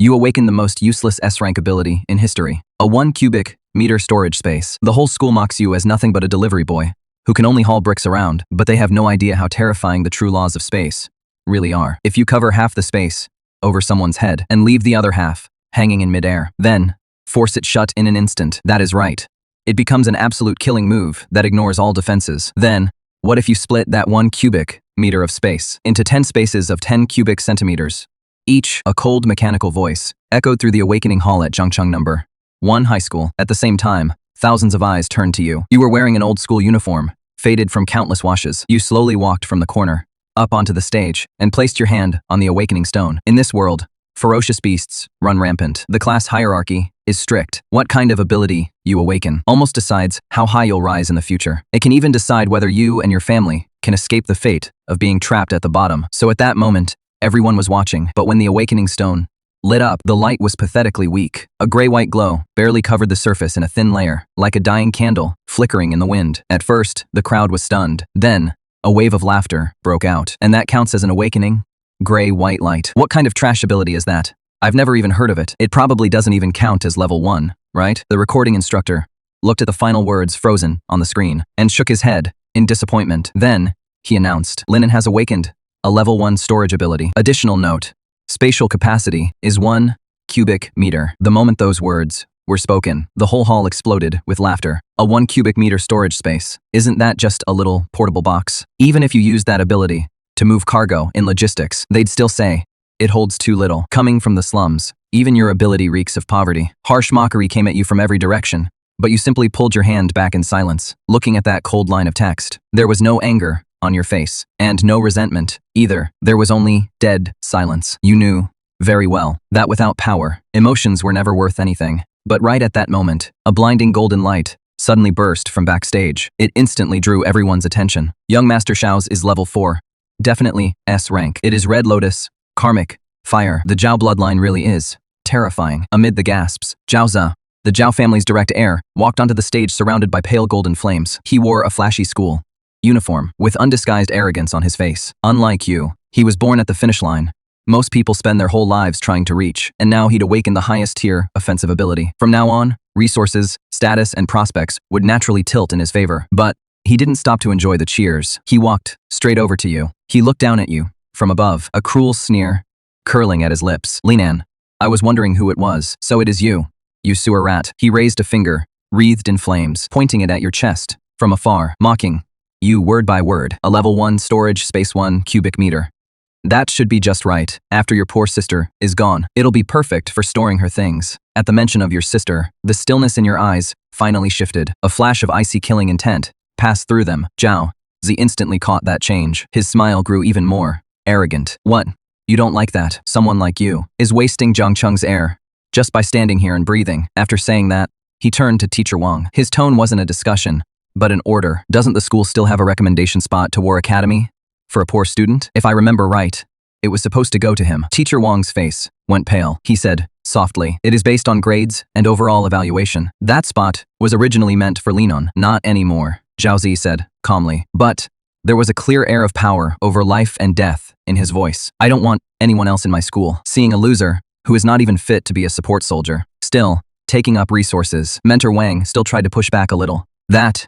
You awaken the most useless S-rank ability in history. A 1 cubic meter storage space. The whole school mocks you as nothing but a delivery boy who can only haul bricks around, but they have no idea how terrifying the true laws of space really are. If you cover half the space over someone's head and leave the other half hanging in midair, then force it shut in an instant. That is right. It becomes an absolute killing move that ignores all defenses. Then, what if you split that 1 cubic meter of space into 10 spaces of 10 cubic centimeters? Each, a cold mechanical voice, echoed through the awakening hall at Zhangcheng No. 1 High School. At the same time, thousands of eyes turned to you. You were wearing an old school uniform, faded from countless washes. You slowly walked from the corner, up onto the stage, and placed your hand on the awakening stone. In this world, ferocious beasts run rampant. The class hierarchy is strict. What kind of ability you awaken almost decides how high you'll rise in the future. It can even decide whether you and your family can escape the fate of being trapped at the bottom. So at that moment, everyone was watching, but when the awakening stone lit up, the light was pathetically weak. A gray-white glow barely covered the surface in a thin layer, like a dying candle flickering in the wind. At first, the crowd was stunned. Then, a wave of laughter broke out. And that counts as an awakening? Gray-white light. What kind of trash ability is that? I've never even heard of it. It probably doesn't even count as level 1, right? The recording instructor looked at the final words frozen on the screen and shook his head in disappointment. Then, he announced, Linen has awakened a level 1 storage ability. Additional note, spatial capacity is 1 cubic meter. The moment those words were spoken, the whole hall exploded with laughter. A 1 cubic meter storage space. Isn't that just a little portable box? Even if you used that ability to move cargo in logistics, they'd still say, it holds too little. Coming from the slums, even your ability reeks of poverty. Harsh mockery came at you from every direction, but you simply pulled your hand back in silence, looking at that cold line of text. There was no anger on your face, and no resentment either. There was only dead silence. You knew very well that without power, emotions were never worth anything. But right at that moment, a blinding golden light suddenly burst from backstage. It instantly drew everyone's attention. Young Master Xiao's is level 4. Definitely S rank. It is Red Lotus, Karmic, Fire. The Zhao bloodline really is terrifying. Amid the gasps, Zhao Ze, the Zhao family's direct heir, walked onto the stage surrounded by pale golden flames. He wore a flashy school uniform with undisguised arrogance on his face. Unlike you, he was born at the finish line. Most people spend their whole lives trying to reach, and now he'd awakened the highest tier offensive ability. From now on, resources, status, and prospects would naturally tilt in his favor. But he didn't stop to enjoy the cheers. He walked straight over to you. He looked down at you from above, a cruel sneer curling at his lips. Linan, I was wondering who it was. So it is you, you sewer rat. He raised a finger, wreathed in flames, pointing it at your chest from afar, mocking you word by word. A level 1 storage space 1 cubic meter. That should be just right. After your poor sister is gone, it'll be perfect for storing her things. At the mention of your sister, the stillness in your eyes finally shifted. A flash of icy killing intent passed through them. Zhao Ze instantly caught that change. His smile grew even more arrogant. What? You don't like that? Someone like you is wasting Zhangcheng's air just by standing here and breathing. After saying that, he turned to Teacher Wang. His tone wasn't a discussion, but an order. Doesn't the school still have a recommendation spot to War Academy for a poor student? If I remember right, it was supposed to go to him. Teacher Wang's face went pale. He said softly, it is based on grades and overall evaluation. That spot was originally meant for Linon. Not anymore, Zhao Ze said calmly. But there was a clear air of power over life and death in his voice. I don't want anyone else in my school seeing a loser who is not even fit to be a support soldier. Still, taking up resources. Mentor Wang still tried to push back a little. That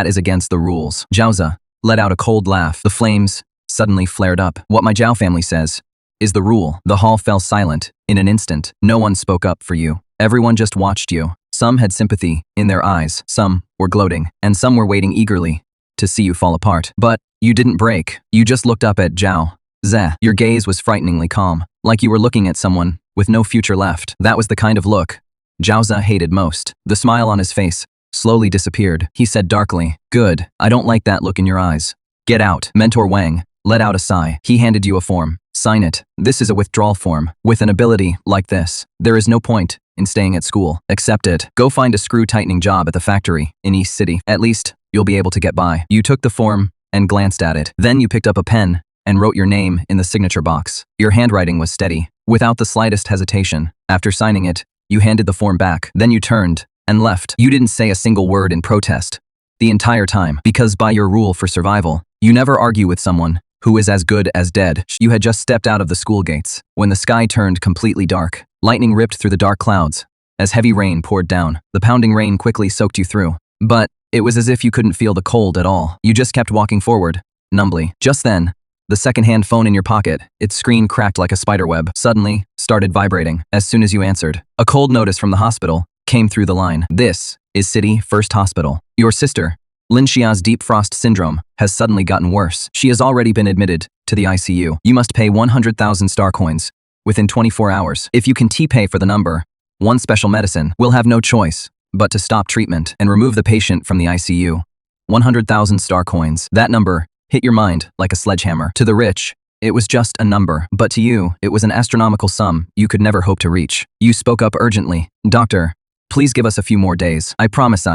is against the rules. Zhao Ze let out a cold laugh. The flames suddenly flared up. What my Zhao family says is the rule. The hall fell silent in an instant. No one spoke up for you. Everyone just watched you. Some had sympathy in their eyes, some were gloating, and some were waiting eagerly to see you fall apart. But you didn't break. You just looked up at Zhao Ze. Your gaze was frighteningly calm, like you were looking at someone with no future left. That was the kind of look Zhao Ze hated most. The smile on his face slowly disappeared. He said darkly, good, I don't like that look in your eyes. Get out. Mentor Wang let out a sigh. He handed you a form. Sign it. This is a withdrawal form. With an ability like this, there is no point in staying at school. Accept it. Go find a screw-tightening job at the factory in East City. At least, you'll be able to get by. You took the form and glanced at it. Then you picked up a pen and wrote your name in the signature box. Your handwriting was steady, without the slightest hesitation. After signing it, you handed the form back. Then you turned and left. You didn't say a single word in protest the entire time, because by your rule for survival, you never argue with someone who is as good as dead. You had just stepped out of the school gates when the sky turned completely dark. Lightning ripped through the dark clouds. As heavy rain poured down, the pounding rain quickly soaked you through. But it was as if you couldn't feel the cold at all. You just kept walking forward, numbly. Just then, the second-hand phone in your pocket, its screen cracked like a spiderweb, suddenly started vibrating as soon as you answered. A cold notice from the hospital came through the line. This is City First Hospital. Your sister, Linxia's deep frost syndrome, has suddenly gotten worse. She has already been admitted to the ICU. You must pay 100,000 star coins within 24 hours. If you can T-pay for the number, one special medicine will have no choice but to stop treatment and remove the patient from the ICU. 100,000 star coins. That number hit your mind like a sledgehammer. To the rich, it was just a number, but to you, it was an astronomical sum you could never hope to reach. You spoke up urgently. Doctor, please give us a few more days. I promise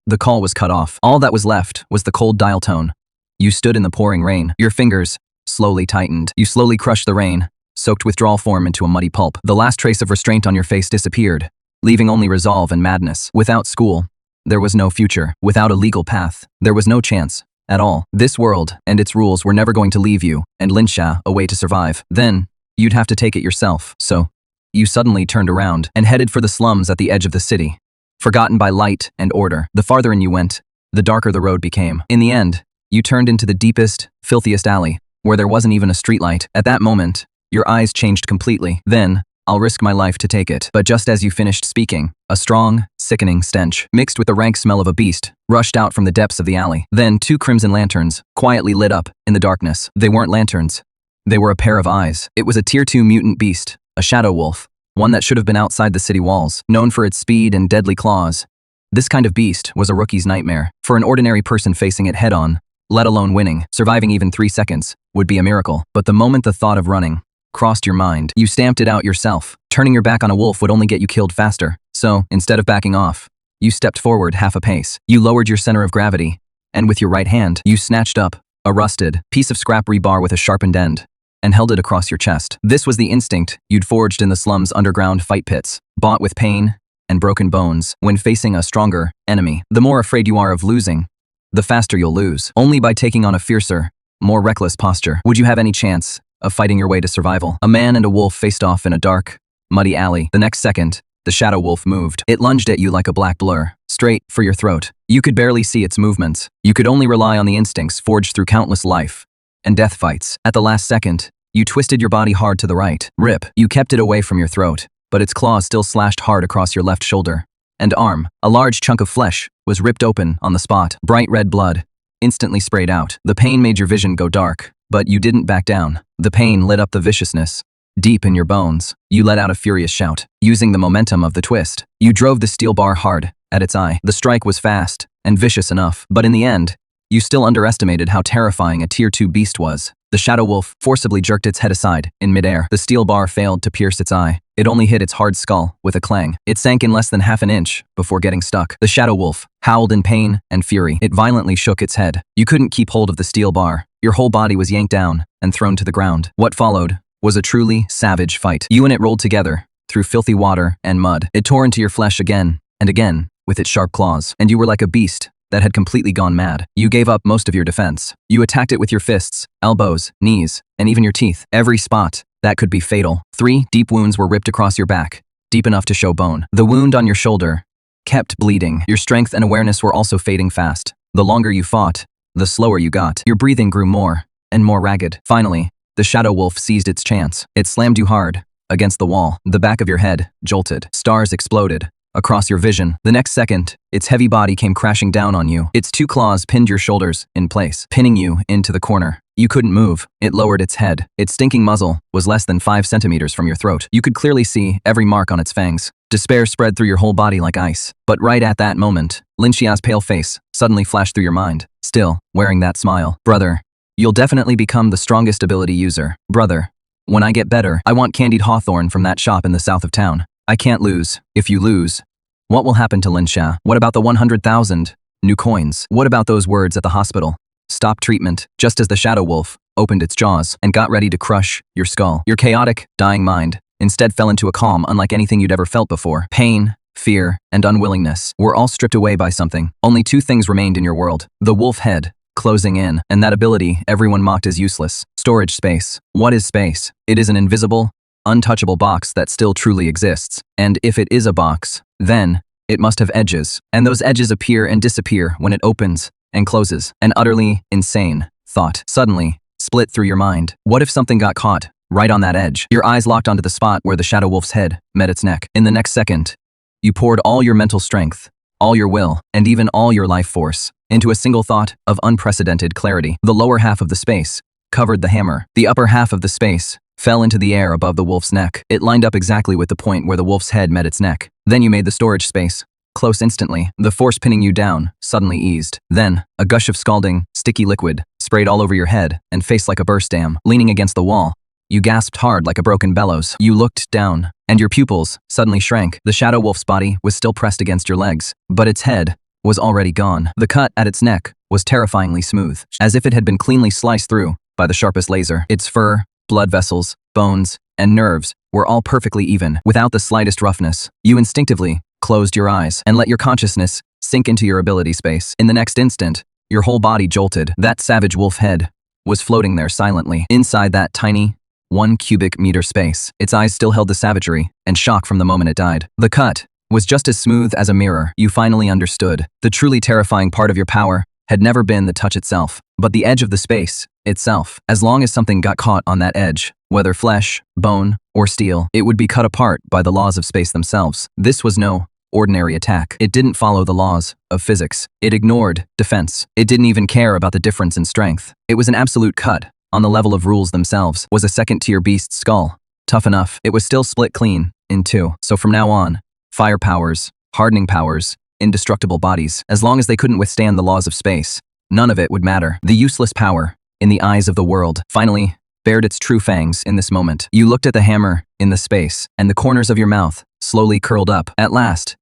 The call was cut off. All that was left was the cold dial tone. You stood in the pouring rain. Your fingers slowly tightened. You slowly crushed the rain, soaked withdrawal form into a muddy pulp. The last trace of restraint on your face disappeared, leaving only resolve and madness. Without school, there was no future. Without a legal path, there was no chance at all. This world and its rules were never going to leave you and Linxia a way to survive. Then, you'd have to take it yourself. So, you suddenly turned around and headed for the slums at the edge of the city. Forgotten by light and order, the farther in you went, the darker the road became. In the end, you turned into the deepest, filthiest alley, where there wasn't even a streetlight. At that moment, your eyes changed completely. Then, I'll risk my life to take it. But just as you finished speaking, a strong, sickening stench, mixed with the rank smell of a beast, rushed out from the depths of the alley. Then 2 crimson lanterns quietly lit up in the darkness. They weren't lanterns. They were a pair of eyes. It was a Tier 2 mutant beast, a shadow wolf, one that should have been outside the city walls, known for its speed and deadly claws. This kind of beast was a rookie's nightmare. For an ordinary person facing it head-on, let alone winning, surviving even 3 seconds, would be a miracle. But the moment the thought of running crossed your mind, you stamped it out yourself. Turning your back on a wolf would only get you killed faster. So, instead of backing off, you stepped forward half a pace. You lowered your center of gravity, and with your right hand, you snatched up a rusted piece of scrap rebar with a sharpened end and held it across your chest. This was the instinct you'd forged in the slum's underground fight pits, bought with pain and broken bones. When facing a stronger enemy, the more afraid you are of losing, the faster you'll lose. Only by taking on a fiercer, more reckless posture would you have any chance of fighting your way to survival. A man and a wolf faced off in a dark, muddy alley. The next second, the shadow wolf moved. It lunged at you like a black blur, straight for your throat. You could barely see its movements. You could only rely on the instincts forged through countless life and death fights. At the last second, you twisted your body hard to the right. Rip. You kept it away from your throat, but its claws still slashed hard across your left shoulder and arm. A large chunk of flesh was ripped open on the spot. Bright red blood instantly sprayed out. The pain made your vision go dark, but you didn't back down. The pain lit up the viciousness deep in your bones. You let out a furious shout. Using the momentum of the twist, you drove the steel bar hard at its eye. The strike was fast and vicious enough, but in the end, you still underestimated how terrifying a Tier 2 beast was. The shadow wolf forcibly jerked its head aside in midair. The steel bar failed to pierce its eye. It only hit its hard skull with a clang. It sank in less than half an inch before getting stuck. The shadow wolf howled in pain and fury. It violently shook its head. You couldn't keep hold of the steel bar. Your whole body was yanked down and thrown to the ground. What followed was a truly savage fight. You and it rolled together through filthy water and mud. It tore into your flesh again and again with its sharp claws, and you were like a beast that had completely gone mad. You gave up most of your defense. You attacked it with your fists, elbows, knees, and even your teeth. Every spot that could be fatal. 3 deep wounds were ripped across your back, deep enough to show bone. The wound on your shoulder kept bleeding. Your strength and awareness were also fading fast. The longer you fought, the slower you got. Your breathing grew more and more ragged. Finally, the shadow wolf seized its chance. It slammed you hard against the wall. The back of your head jolted. Stars exploded across your vision. The next second, its heavy body came crashing down on you. Its 2 claws pinned your shoulders in place, pinning you into the corner. You couldn't move. It lowered its head. Its stinking muzzle was less than 5 centimeters from your throat. You could clearly see every mark on its fangs. Despair spread through your whole body like ice. But right at that moment, Linxia's pale face suddenly flashed through your mind, still wearing that smile. Brother, you'll definitely become the strongest ability user. Brother, when I get better, I want candied hawthorn from that shop in the south of town. I can't lose. If you lose, what will happen to Linxia? What about the 100,000 new coins? What about those words at the hospital? Stop treatment, just as the shadow wolf opened its jaws and got ready to crush your skull. Your chaotic, dying mind instead fell into a calm unlike anything you'd ever felt before. Pain, fear, and unwillingness were all stripped away by something. Only 2 things remained in your world: the wolf head closing in, and that ability everyone mocked as useless: storage space. What is space? It is an invisible, untouchable box that still truly exists. And if it is a box, then it must have edges. And those edges appear and disappear when it opens and closes. An utterly insane thought suddenly split through your mind. What if something got caught right on that edge? Your eyes locked onto the spot where the shadow wolf's head met its neck. In the next second, you poured all your mental strength, all your will, and even all your life force into a single thought of unprecedented clarity. The lower half of the space covered the hammer. The upper half of the space fell into the air above the wolf's neck. It lined up exactly with the point where the wolf's head met its neck. Then you made the storage space close instantly. The force pinning you down suddenly eased. Then, a gush of scalding, sticky liquid sprayed all over your head and face like a burst dam. Leaning against the wall, you gasped hard like a broken bellows. You looked down, and your pupils suddenly shrank. The shadow wolf's body was still pressed against your legs, but its head was already gone. The cut at its neck was terrifyingly smooth, as if it had been cleanly sliced through by the sharpest laser. Its fur, blood vessels, bones, and nerves were all perfectly even, without the slightest roughness. You instinctively closed your eyes and let your consciousness sink into your ability space. In the next instant, your whole body jolted. That savage wolf head was floating there silently, inside that tiny 1 cubic meter space. Its eyes still held the savagery and shock from the moment it died. The cut was just as smooth as a mirror. You finally understood. The truly terrifying part of your power had never been the touch itself, but the edge of the space itself. As long as something got caught on that edge, whether flesh, bone, or steel, it would be cut apart by the laws of space themselves. This was no ordinary attack. It didn't follow the laws of physics. It ignored defense. It didn't even care about the difference in strength. It was an absolute cut on the level of rules themselves. Was a second-tier beast's skull tough enough? It was still split clean in two. So from now on, fire powers, hardening powers, indestructible bodies, as long as they couldn't withstand the laws of space, none of it would matter. The useless power, in the eyes of the world, finally bared its true fangs in this moment. You looked at the hammer in the space, and the corners of your mouth slowly curled up. At last,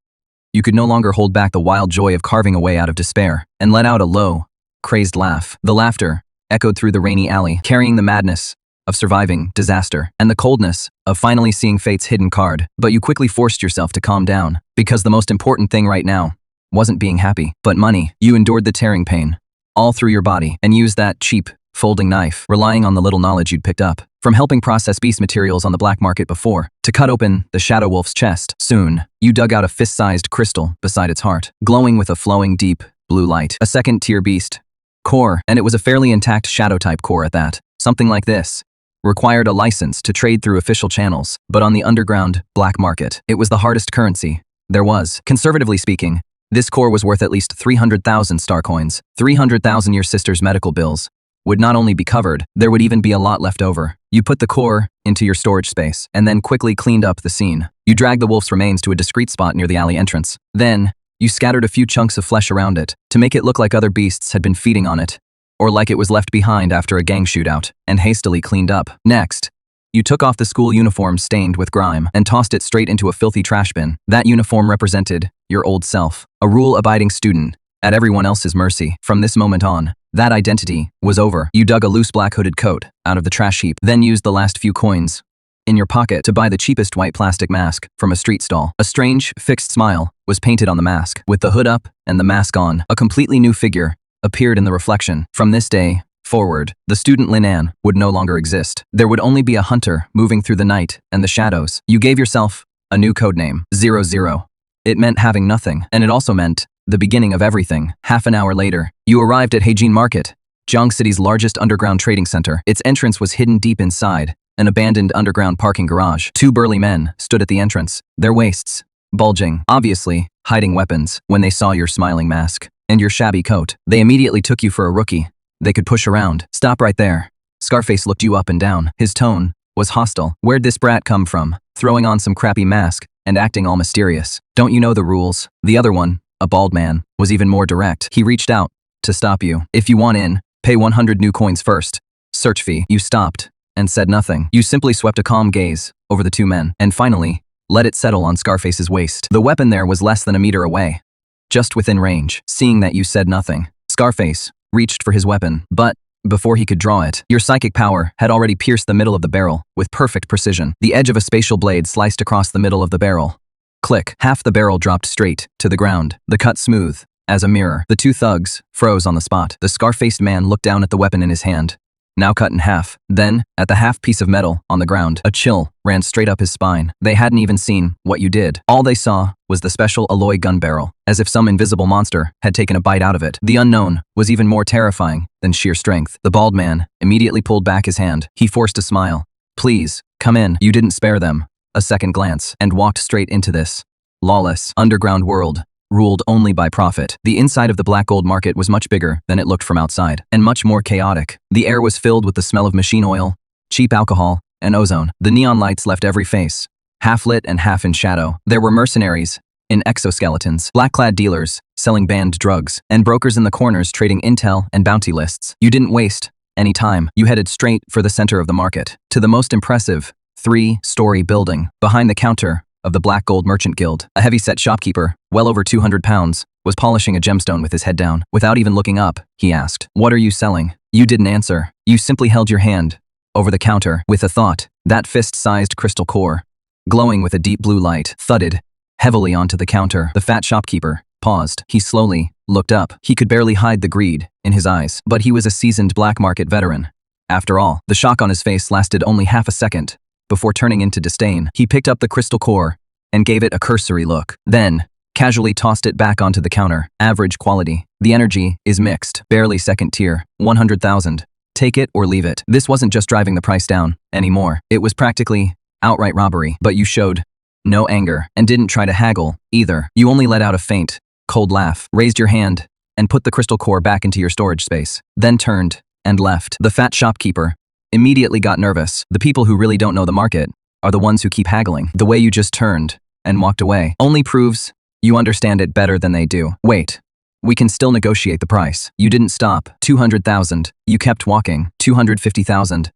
you could no longer hold back the wild joy of carving away out of despair, and let out a low, crazed laugh. The laughter echoed through the rainy alley, carrying the madness of surviving disaster and the coldness of finally seeing fate's hidden card. But you quickly forced yourself to calm down, because the most important thing right now wasn't being happy, but money. You endured the tearing pain all through your body and used that cheap folding knife, relying on the little knowledge you'd picked up from helping process beast materials on the black market before, to cut open the shadow wolf's chest. Soon, you dug out a fist-sized crystal beside its heart, glowing with a flowing deep blue light. A second-tier beast core, and it was a fairly intact shadow-type core at that. Something like this required a license to trade through official channels, but on the underground black market, it was the hardest currency there was. Conservatively speaking, this core was worth at least 300,000 star coins. 300,000 your sister's medical bills would not only be covered, there would even be a lot left over. You put the core into your storage space, and then quickly cleaned up the scene. You dragged the wolf's remains to a discreet spot near the alley entrance. Then, you scattered a few chunks of flesh around it, to make it look like other beasts had been feeding on it, or like it was left behind after a gang shootout, and hastily cleaned up. Next, you took off the school uniform stained with grime, and tossed it straight into a filthy trash bin. That uniform represented your old self, a rule-abiding student, at everyone else's mercy. From this moment on, that identity was over. You dug a loose black hooded coat out of the trash heap, then used the last few coins in your pocket to buy the cheapest white plastic mask from a street stall. A strange, fixed smile was painted on the mask. With the hood up and the mask on, a completely new figure appeared in the reflection. From this day forward, the student Linan would no longer exist. There would only be a hunter moving through the night and the shadows. You gave yourself a new codename, 00. It meant having nothing, and it also meant the beginning of everything. Half an hour later, you arrived at Heijin Market, Jiang City's largest underground trading center. Its entrance was hidden deep inside an abandoned underground parking garage. Two burly men stood at the entrance, their waists bulging, obviously hiding weapons. When they saw your smiling mask and your shabby coat, they immediately took you for a rookie they could push around. Stop right there. Scarface looked you up and down. His tone was hostile. Where'd this brat come from, throwing on some crappy mask and acting all mysterious? Don't you know the rules? The other one, a bald man, was even more direct. He reached out to stop you. If you want in, pay 100 new coins first. Search fee. You stopped and said nothing. You simply swept a calm gaze over the two men, and finally, let it settle on Scarface's waist. The weapon there was less than a meter away, just within range. Seeing that you said nothing, Scarface reached for his weapon, but before he could draw it, your psychic power had already pierced the middle of the barrel with perfect precision. The edge of a spatial blade sliced across the middle of the barrel. Click. Half the barrel dropped straight to the ground, the cut smooth as a mirror. The two thugs froze on the spot. The scar-faced man looked down at the weapon in his hand, now cut in half. Then, at the half piece of metal on the ground, a chill ran straight up his spine. They hadn't even seen what you did. All they saw was the special alloy gun barrel, as if some invisible monster had taken a bite out of it. The unknown was even more terrifying than sheer strength. The bald man immediately pulled back his hand. He forced a smile. "Please, come in." You didn't spare them a second glance and walked straight into this lawless underground world, ruled only by profit. The inside of the black gold market was much bigger than it looked from outside, and much more chaotic. The air was filled with the smell of machine oil, cheap alcohol, and ozone. The neon lights left every face half lit and half in shadow. There were mercenaries in exoskeletons, black-clad dealers selling banned drugs, and brokers in the corners trading intel and bounty lists. You didn't waste any time. You headed straight for the center of the market, to the most impressive 3-story building. Behind the counter of the Black Gold Merchant Guild, a heavy-set shopkeeper, well over 200 pounds, was polishing a gemstone with his head down. Without even looking up, he asked, "What are you selling?" You didn't answer. You simply held your hand over the counter with a thought. That fist-sized crystal core, glowing with a deep blue light, thudded heavily onto the counter. The fat shopkeeper paused. He slowly looked up. He could barely hide the greed in his eyes, but he was a seasoned black market veteran. After all, the shock on his face lasted only half a second before turning into disdain. He picked up the crystal core and gave it a cursory look, then casually tossed it back onto the counter. Average quality. The energy is mixed, barely second tier, 100,000. Take it or leave it. This wasn't just driving the price down anymore. It was practically outright robbery. But you showed no anger and didn't try to haggle either. You only let out a faint, cold laugh, raised your hand, and put the crystal core back into your storage space, then turned and left. The fat shopkeeper immediately got nervous. The people who really don't know the market are the ones who keep haggling. The way you just turned and walked away only proves you understand it better than they do. Wait. We can still negotiate the price. You didn't stop. 200,000. You kept walking. 250,000.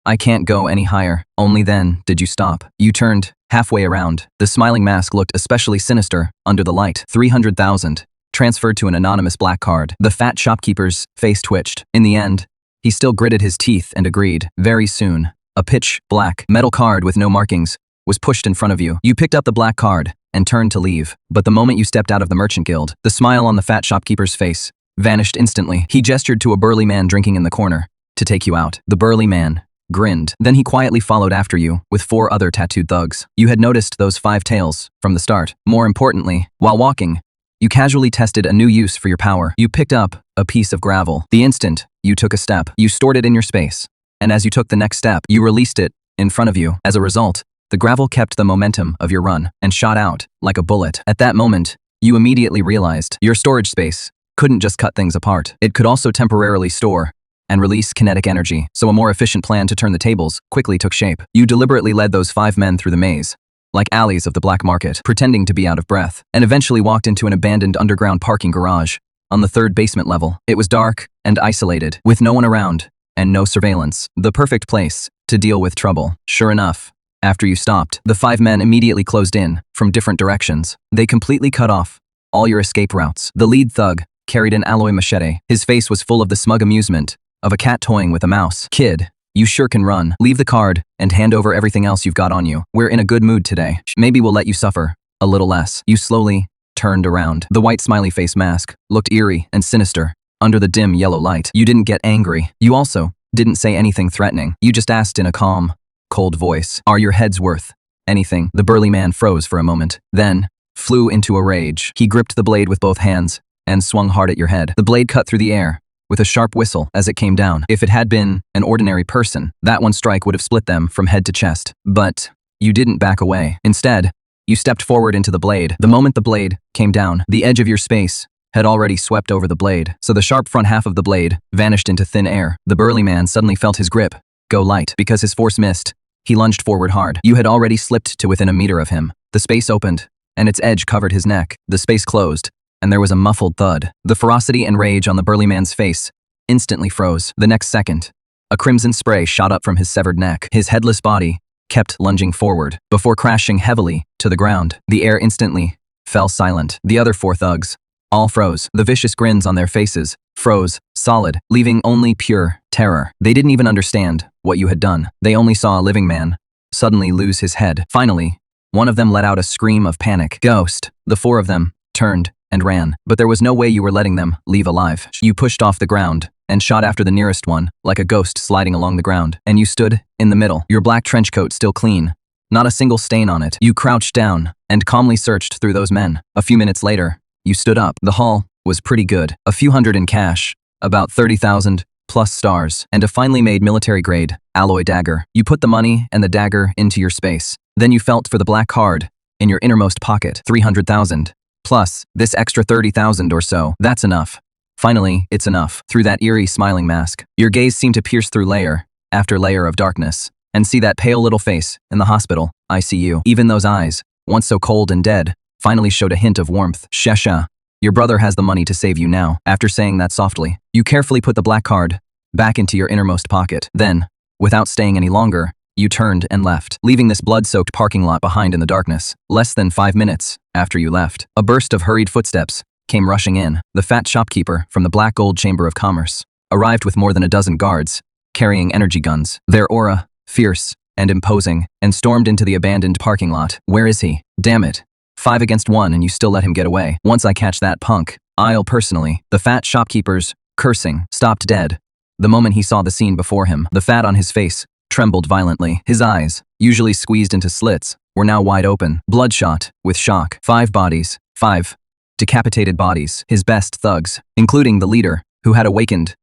I can't go any higher. Only then did you stop. You turned halfway around. The smiling mask looked especially sinister under the light. 300,000. Transferred to an anonymous black card. The fat shopkeeper's face twitched. In the end, he still gritted his teeth and agreed. Very soon, a pitch black metal card with no markings was pushed in front of you. You picked up the black card and turned to leave. But the moment you stepped out of the merchant guild, the smile on the fat shopkeeper's face vanished instantly. He gestured to a burly man drinking in the corner to take you out. The burly man grinned. Then he quietly followed after you with 4 other tattooed thugs. You had noticed those 5 tails from the start. More importantly, while walking, you casually tested a new use for your power. You picked up a piece of gravel. The instant you took a step, you stored it in your space. And as you took the next step, you released it in front of you. As a result, the gravel kept the momentum of your run and shot out like a bullet. At that moment, you immediately realized your storage space couldn't just cut things apart. It could also temporarily store and release kinetic energy. So a more efficient plan to turn the tables quickly took shape. You deliberately led those 5 men through the maze, like alleys of the black market, pretending to be out of breath, and eventually walked into an abandoned underground parking garage on the 3rd basement level. It was dark and isolated, with no one around and no surveillance. The perfect place to deal with trouble. Sure enough, after you stopped, the 5 men immediately closed in from different directions. They completely cut off all your escape routes. The lead thug carried an alloy machete. His face was full of the smug amusement of a cat toying with a mouse. "Kid, you sure can run. Leave the card and hand over everything else you've got on you. We're in a good mood today. Maybe we'll let you suffer a little less." You slowly turned around. The white smiley face mask looked eerie and sinister under the dim yellow light. You didn't get angry. You also didn't say anything threatening. You just asked in a calm, cold voice, "Are your heads worth anything?" The burly man froze for a moment, then flew into a rage. He gripped the blade with both hands and swung hard at your head. The blade cut through the air with a sharp whistle as it came down. If it had been an ordinary person, that one strike would have split them from head to chest. But you didn't back away. Instead, you stepped forward into the blade. The moment the blade came down, the edge of your space had already swept over the blade, so the sharp front half of the blade vanished into thin air. The burly man suddenly felt his grip go light. Because his force missed, he lunged forward hard. You had already slipped to within a meter of him. The space opened, and its edge covered his neck. The space closed, and there was a muffled thud. The ferocity and rage on the burly man's face instantly froze. The next second, a crimson spray shot up from his severed neck. His headless body kept lunging forward before crashing heavily to the ground. The air instantly fell silent. The other 4 thugs all froze. The vicious grins on their faces froze solid, leaving only pure terror. They didn't even understand what you had done. They only saw a living man suddenly lose his head. Finally, one of them let out a scream of panic. "Ghost!" The 4 of them turned and ran. But there was no way you were letting them leave alive. You pushed off the ground and shot after the nearest one, like a ghost sliding along the ground. And you stood in the middle, your black trench coat still clean, not a single stain on it. You crouched down and calmly searched through those men. A few minutes later, you stood up. The haul was pretty good. A few hundred in cash, about 30,000 plus stars, and a finely made military-grade alloy dagger. You put the money and the dagger into your space. Then you felt for the black card in your innermost pocket. 300,000 plus this extra 30,000 or so. That's enough. Finally, it's enough. Through that eerie smiling mask, your gaze seemed to pierce through layer after layer of darkness and see that pale little face in the hospital ICU. Even those eyes, once so cold and dead, finally showed a hint of warmth. Shesha, your brother has the money to save you now. After saying that softly, you carefully put the black card back into your innermost pocket. Then, without staying any longer, you turned and left, leaving this blood-soaked parking lot behind in the darkness. Less than 5 minutes after you left, a burst of hurried footsteps came rushing in. The fat shopkeeper from the Black Gold Chamber of Commerce arrived with more than a dozen guards, carrying energy guns. Their aura, fierce and imposing, and stormed into the abandoned parking lot. Where is he? Damn it. 5 against 1 and you still let him get away. Once I catch that punk, I'll personally. The fat shopkeeper's cursing stopped dead the moment he saw the scene before him. The fat on his face trembled violently. His eyes, usually squeezed into slits, were now wide open, bloodshot with shock. 5 bodies, 5 decapitated bodies. His best thugs, including the leader, who had awakened,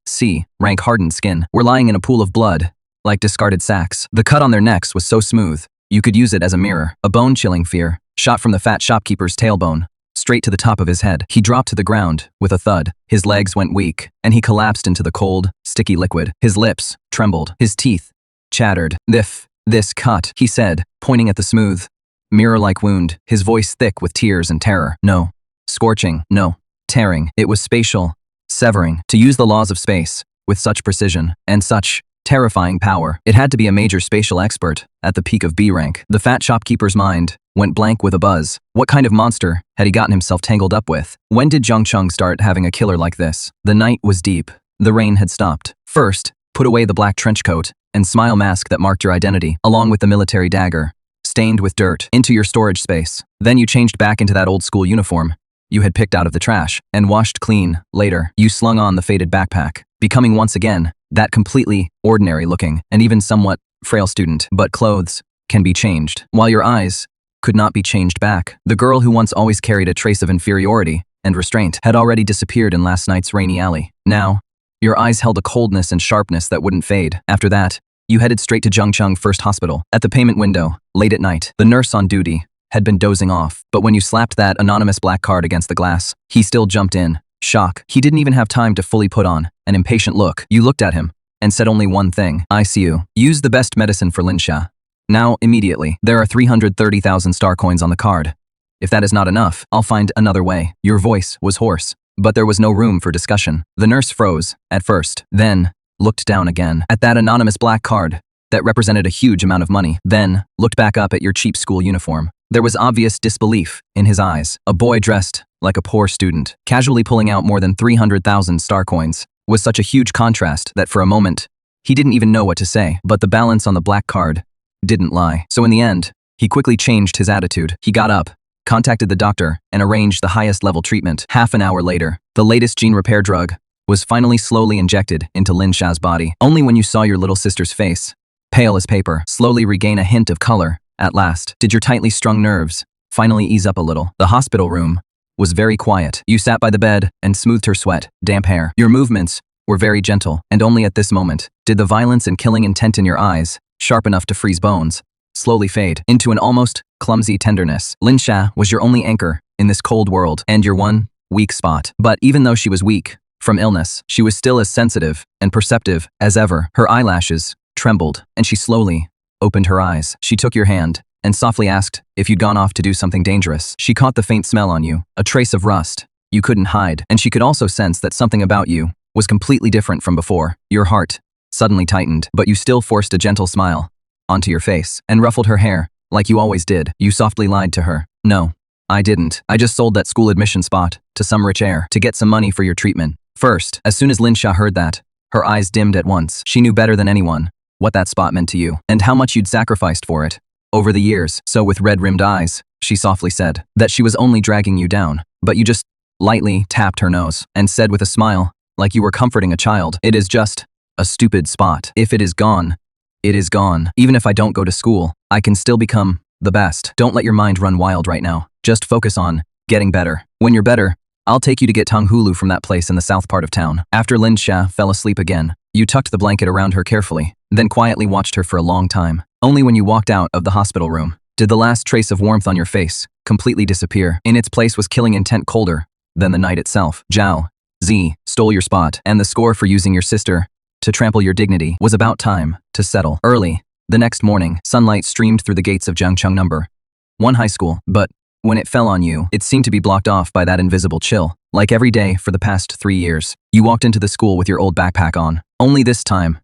rank hardened skin, were lying in a pool of blood, like discarded sacks. The cut on their necks was so smooth, you could use it as a mirror. A bone-chilling fear shot from the fat shopkeeper's tailbone, straight to the top of his head. He dropped to the ground with a thud. His legs went weak, and he collapsed into the cold, sticky liquid. His lips trembled. His teeth chattered. This cut, he said, pointing at the smooth, mirror-like wound, his voice thick with tears and terror. No. Scorching. No. Tearing. It was spatial. Severing. To use the laws of space with such precision and such terrifying power, it had to be a major spatial expert at the peak of B rank. The fat shopkeeper's mind went blank with a buzz. What kind of monster had he gotten himself tangled up with? When did Jung Chung start having a killer like this? The night was deep. The rain had stopped. First, put away the black trench coat and smile mask that marked your identity, along with the military dagger, stained with dirt, into your storage space. Then you changed back into that old school uniform you had picked out of the trash and washed clean. Later, you slung on the faded backpack, becoming once again that completely ordinary-looking and even somewhat frail student. But clothes can be changed, while your eyes could not be changed back. The girl who once always carried a trace of inferiority and restraint had already disappeared in last night's rainy alley. Now, your eyes held a coldness and sharpness that wouldn't fade. After that, you headed straight to Jungchung First Hospital. At the payment window, late at night, the nurse on duty had been dozing off, but when you slapped that anonymous black card against the glass, he still jumped in. Shock. He didn't even have time to fully put on an impatient look. You looked at him and said only one thing. ICU. Use the best medicine for Linsha. Now, immediately. There are 330,000 star coins on the card. If that is not enough, I'll find another way. Your voice was hoarse, but there was no room for discussion. The nurse froze at first, then looked down again at that anonymous black card that represented a huge amount of money, then looked back up at your cheap school uniform. There was obvious disbelief in his eyes. A boy dressed like a poor student, casually pulling out more than 300,000 star coins, was such a huge contrast that for a moment, he didn't even know what to say. But the balance on the black card didn't lie. So in the end, he quickly changed his attitude. He got up, contacted the doctor, and arranged the highest level treatment. Half an hour later, the latest gene repair drug was finally slowly injected into Lin Sha's body. Only when you saw your little sister's face, pale as paper, slowly regain a hint of color, at last, did your tightly strung nerves finally ease up a little. The hospital room was very quiet. You sat by the bed and smoothed her sweat, damp hair. Your movements were very gentle, and only at this moment did the violence and killing intent in your eyes, sharp enough to freeze bones, slowly fade into an almost clumsy tenderness. Lin Sha was your only anchor in this cold world, and your one weak spot. But even though she was weak from illness, she was still as sensitive and perceptive as ever. Her eyelashes trembled, and she slowly opened her eyes. She took your hand and softly asked if you'd gone off to do something dangerous. She caught the faint smell on you, a trace of rust you couldn't hide, and she could also sense that something about you was completely different from before. Your heart suddenly tightened, but you still forced a gentle smile onto your face and ruffled her hair like you always did. You softly lied to her. No, I didn't. I just sold that school admission spot to some rich heir to get some money for your treatment. First, as soon as Lin Sha heard that, her eyes dimmed at once. She knew better than anyone what that spot meant to you, and how much you'd sacrificed for it over the years. So with red-rimmed eyes, she softly said that she was only dragging you down, but you just lightly tapped her nose, and said with a smile, like you were comforting a child, "It is just a stupid spot. If it is gone, it is gone. Even if I don't go to school, I can still become the best. Don't let your mind run wild right now. Just focus on getting better. When you're better, I'll take you to get Tanghulu from that place in the south part of town." After Lin Xia fell asleep again, you tucked the blanket around her carefully, then quietly watched her for a long time. Only when you walked out of the hospital room did the last trace of warmth on your face completely disappear. In its place was killing intent colder than the night itself. Zhao Zi stole your spot, and the score for using your sister to trample your dignity was about time to settle. Early the next morning, sunlight streamed through the gates of Jiangcheng number 1 high school, but when it fell on you, it seemed to be blocked off by that invisible chill. Like every day for the past 3 years, you walked into the school with your old backpack on. Only this time,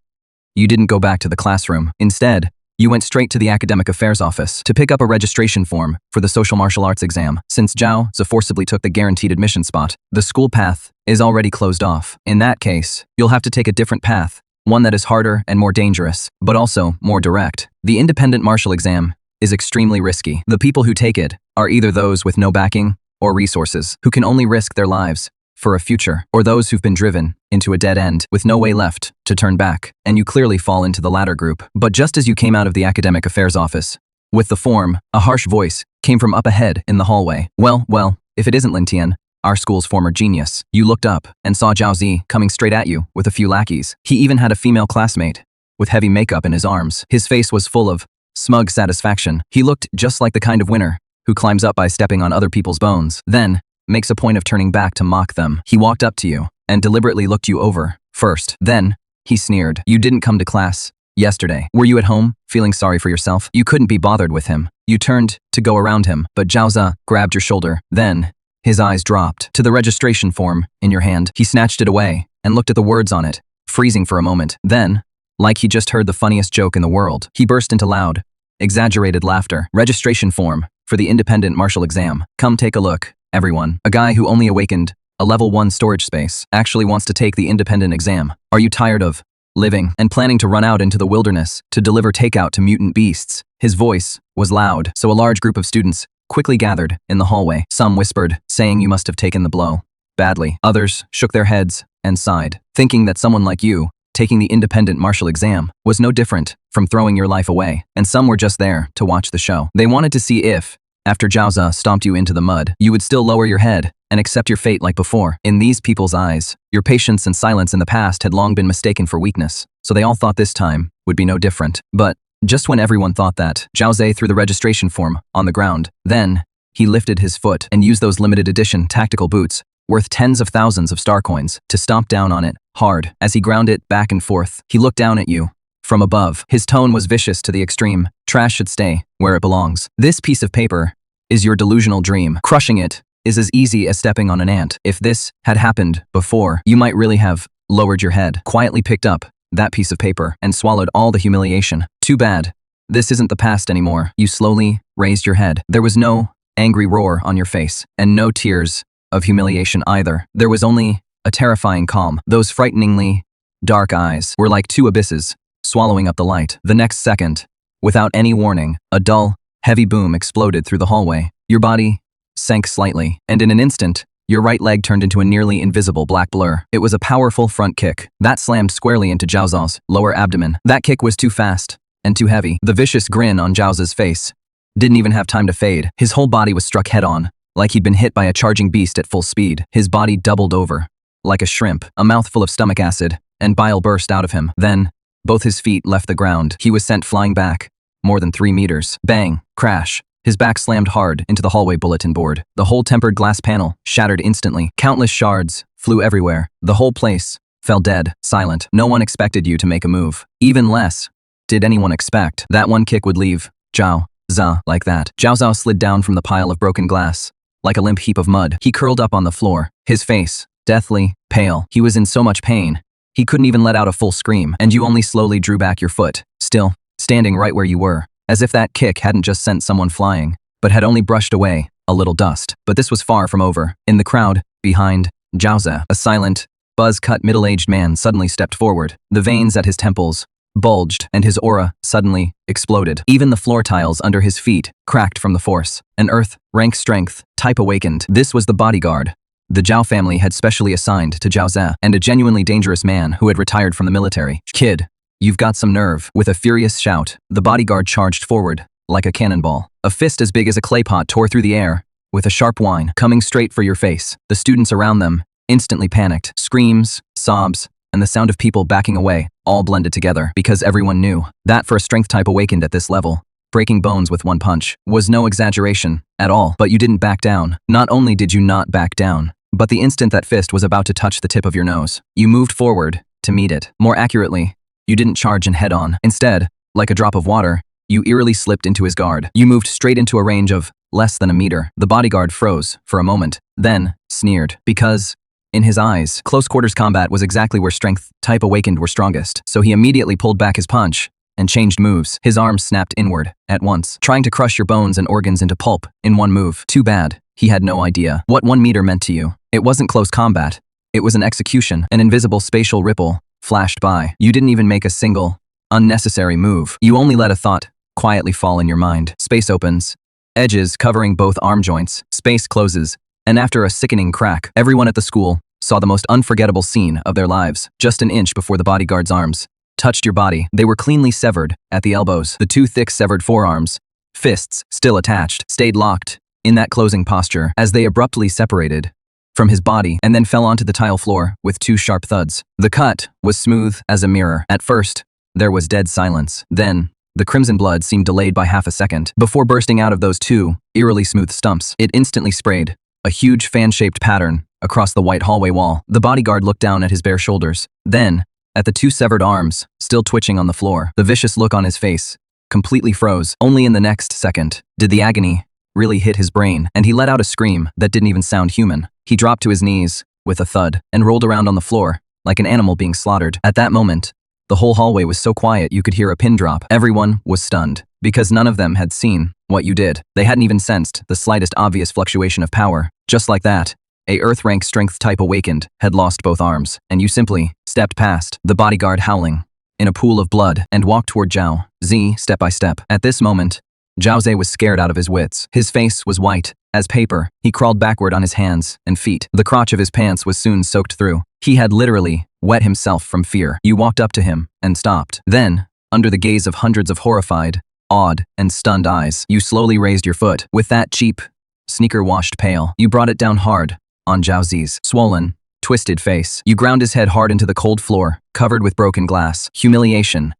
you didn't go back to the classroom. Instead, you went straight to the academic affairs office to pick up a registration form for the social martial arts exam. Since Zhao Zi forcibly took the guaranteed admission spot, the school path is already closed off. In that case, you'll have to take a different path, one that is harder and more dangerous, but also more direct. The independent martial exam is extremely risky. The people who take it are either those with no backing or resources, who can only risk their lives for a future, or those who've been driven into a dead end with no way left to turn back, and you clearly fall into the latter group. But just as you came out of the academic affairs office with the form, a harsh voice came from up ahead in the hallway. Well, if it isn't Lin Tian, our school's former genius." You looked up and saw Zhao Zi coming straight at you with a few lackeys. He even had a female classmate with heavy makeup in his arms. His face was full of smug satisfaction. He looked just like the kind of winner who climbs up by stepping on other people's bones, then makes a point of turning back to mock them. He walked up to you and deliberately looked you over first. Then he sneered. "You didn't come to class yesterday. Were you at home, feeling sorry for yourself?" You couldn't be bothered with him. You turned to go around him, but Zhao Zi grabbed your shoulder. Then his eyes dropped to the registration form in your hand. He snatched it away and looked at the words on it, freezing for a moment. Then, like he just heard the funniest joke in the world, he burst into loud, exaggerated laughter. "Registration form for the independent martial exam. Come take a look, everyone. A guy who only awakened a level 1 storage space actually wants to take the independent exam. Are you tired of living and planning to run out into the wilderness to deliver takeout to mutant beasts?" His voice was loud, so a large group of students quickly gathered in the hallway. Some whispered, saying you must have taken the blow badly. Others shook their heads and sighed, thinking that someone like you taking the independent martial exam was no different from throwing your life away. And some were just there to watch the show. They wanted to see if, after Zhao Zi stomped you into the mud, you would still lower your head and accept your fate like before. In these people's eyes, your patience and silence in the past had long been mistaken for weakness, so they all thought this time would be no different. But just when everyone thought that, Zhao Zi threw the registration form on the ground. Then, he lifted his foot and used those limited edition tactical boots, worth tens of thousands of star coins, to stomp down on it, hard. As he ground it back and forth, he looked down at you from above. His tone was vicious to the extreme. "Trash should stay where it belongs. This piece of paper is your delusional dream. Crushing it is as easy as stepping on an ant. If this had happened before, you might really have lowered your head, quietly picked up that piece of paper, and swallowed all the humiliation. Too bad. This isn't the past anymore." You slowly raised your head. There was no angry roar on your face, and no tears of humiliation either. There was only a terrifying calm. Those frighteningly dark eyes were like two abysses, swallowing up the light. The next second, without any warning, a dull, heavy boom exploded through the hallway. Your body sank slightly, and in an instant, your right leg turned into a nearly invisible black blur. It was a powerful front kick that slammed squarely into Zhao Zi's lower abdomen. That kick was too fast and too heavy. The vicious grin on Zhao Zi's face didn't even have time to fade. His whole body was struck head-on, like he'd been hit by a charging beast at full speed. His body doubled over, like a shrimp. A mouthful of stomach acid and bile burst out of him. Then, both his feet left the ground. He was sent flying back, more than 3 meters. Bang, crash. His back slammed hard into the hallway bulletin board. The whole tempered glass panel shattered instantly. Countless shards flew everywhere. The whole place fell dead, silent. No one expected you to make a move. Even less did anyone expect that one kick would leave Zhao Zi like that. Zhao Zi slid down from the pile of broken glass, like a limp heap of mud. He curled up on the floor, his face deathly pale. He was in so much pain, he couldn't even let out a full scream, and you only slowly drew back your foot, still standing right where you were, as if that kick hadn't just sent someone flying, but had only brushed away a little dust. But this was far from over. In the crowd, behind Zhao Zi, a silent, buzz-cut middle-aged man suddenly stepped forward. The veins at his temples bulged, and his aura suddenly exploded. Even the floor tiles under his feet cracked from the force. An earth, rank strength, type awakened. This was the bodyguard the Zhao family had specially assigned to Zhao Ze, and a genuinely dangerous man who had retired from the military. Kid, you've got some nerve. With a furious shout, the bodyguard charged forward, like a cannonball. A fist as big as a clay pot tore through the air, with a sharp whine coming straight for your face. The students around them instantly panicked. Screams, sobs, and the sound of people backing away all blended together because everyone knew that for a strength type awakened at this level, breaking bones with one punch was no exaggeration at all. But you didn't back down. Not only did you not back down, but the instant that fist was about to touch the tip of your nose, you moved forward to meet it. More accurately, you didn't charge in head-on. Instead, like a drop of water, you eerily slipped into his guard. You moved straight into a range of less than a meter. The bodyguard froze for a moment, then sneered, because in his eyes, close quarters combat was exactly where strength type awakened were strongest. So he immediately pulled back his punch and changed moves. His arms snapped inward at once, trying to crush your bones and organs into pulp in one move. Too bad, he had no idea what 1 meter meant to you. It wasn't close combat. It was an execution. An invisible spatial ripple flashed by. You didn't even make a single unnecessary move. You only let a thought quietly fall in your mind. Space opens, edges covering both arm joints. Space closes, and after a sickening crack, everyone at the school saw the most unforgettable scene of their lives. Just an inch before the bodyguard's arms touched your body, they were cleanly severed at the elbows. The two thick severed forearms, fists still attached, stayed locked in that closing posture as they abruptly separated from his body and then fell onto the tile floor with two sharp thuds. The cut was smooth as a mirror. At first, there was dead silence. Then, the crimson blood seemed delayed by half a second. Before bursting out of those two eerily smooth stumps, it instantly sprayed a huge fan-shaped pattern across the white hallway wall. The bodyguard looked down at his bare shoulders, then at the two severed arms still twitching on the floor. The vicious look on his face completely froze. Only in the next second did the agony really hit his brain, and he let out a scream that didn't even sound human. He dropped to his knees with a thud and rolled around on the floor like an animal being slaughtered. At that moment, the whole hallway was so quiet you could hear a pin drop. Everyone was stunned because none of them had seen what you did. They hadn't even sensed the slightest obvious fluctuation of power. Just like that, a Earth rank strength type awakened had lost both arms, and you simply stepped past the bodyguard howling in a pool of blood and walked toward Zhao Ze step by step. At this moment, Zhao Ze was scared out of his wits. His face was white as paper. He crawled backward on his hands and feet. The crotch of his pants was soon soaked through. He had literally wet himself from fear. You walked up to him and stopped. Then, under the gaze of hundreds of horrified, awed, and stunned eyes, you slowly raised your foot. With that cheap, sneaker-washed pail, you brought it down hard on Zhao Ze's swollen, twisted face. You ground his head hard into the cold floor, covered with broken glass. Humiliation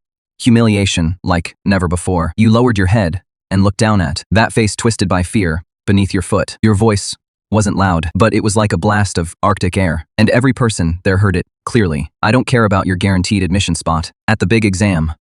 like never before. You lowered your head and looked down at that face twisted by fear beneath your foot. Your voice wasn't loud, but it was like a blast of Arctic air, and every person there heard it clearly. I don't care about your guaranteed admission spot at the big exam.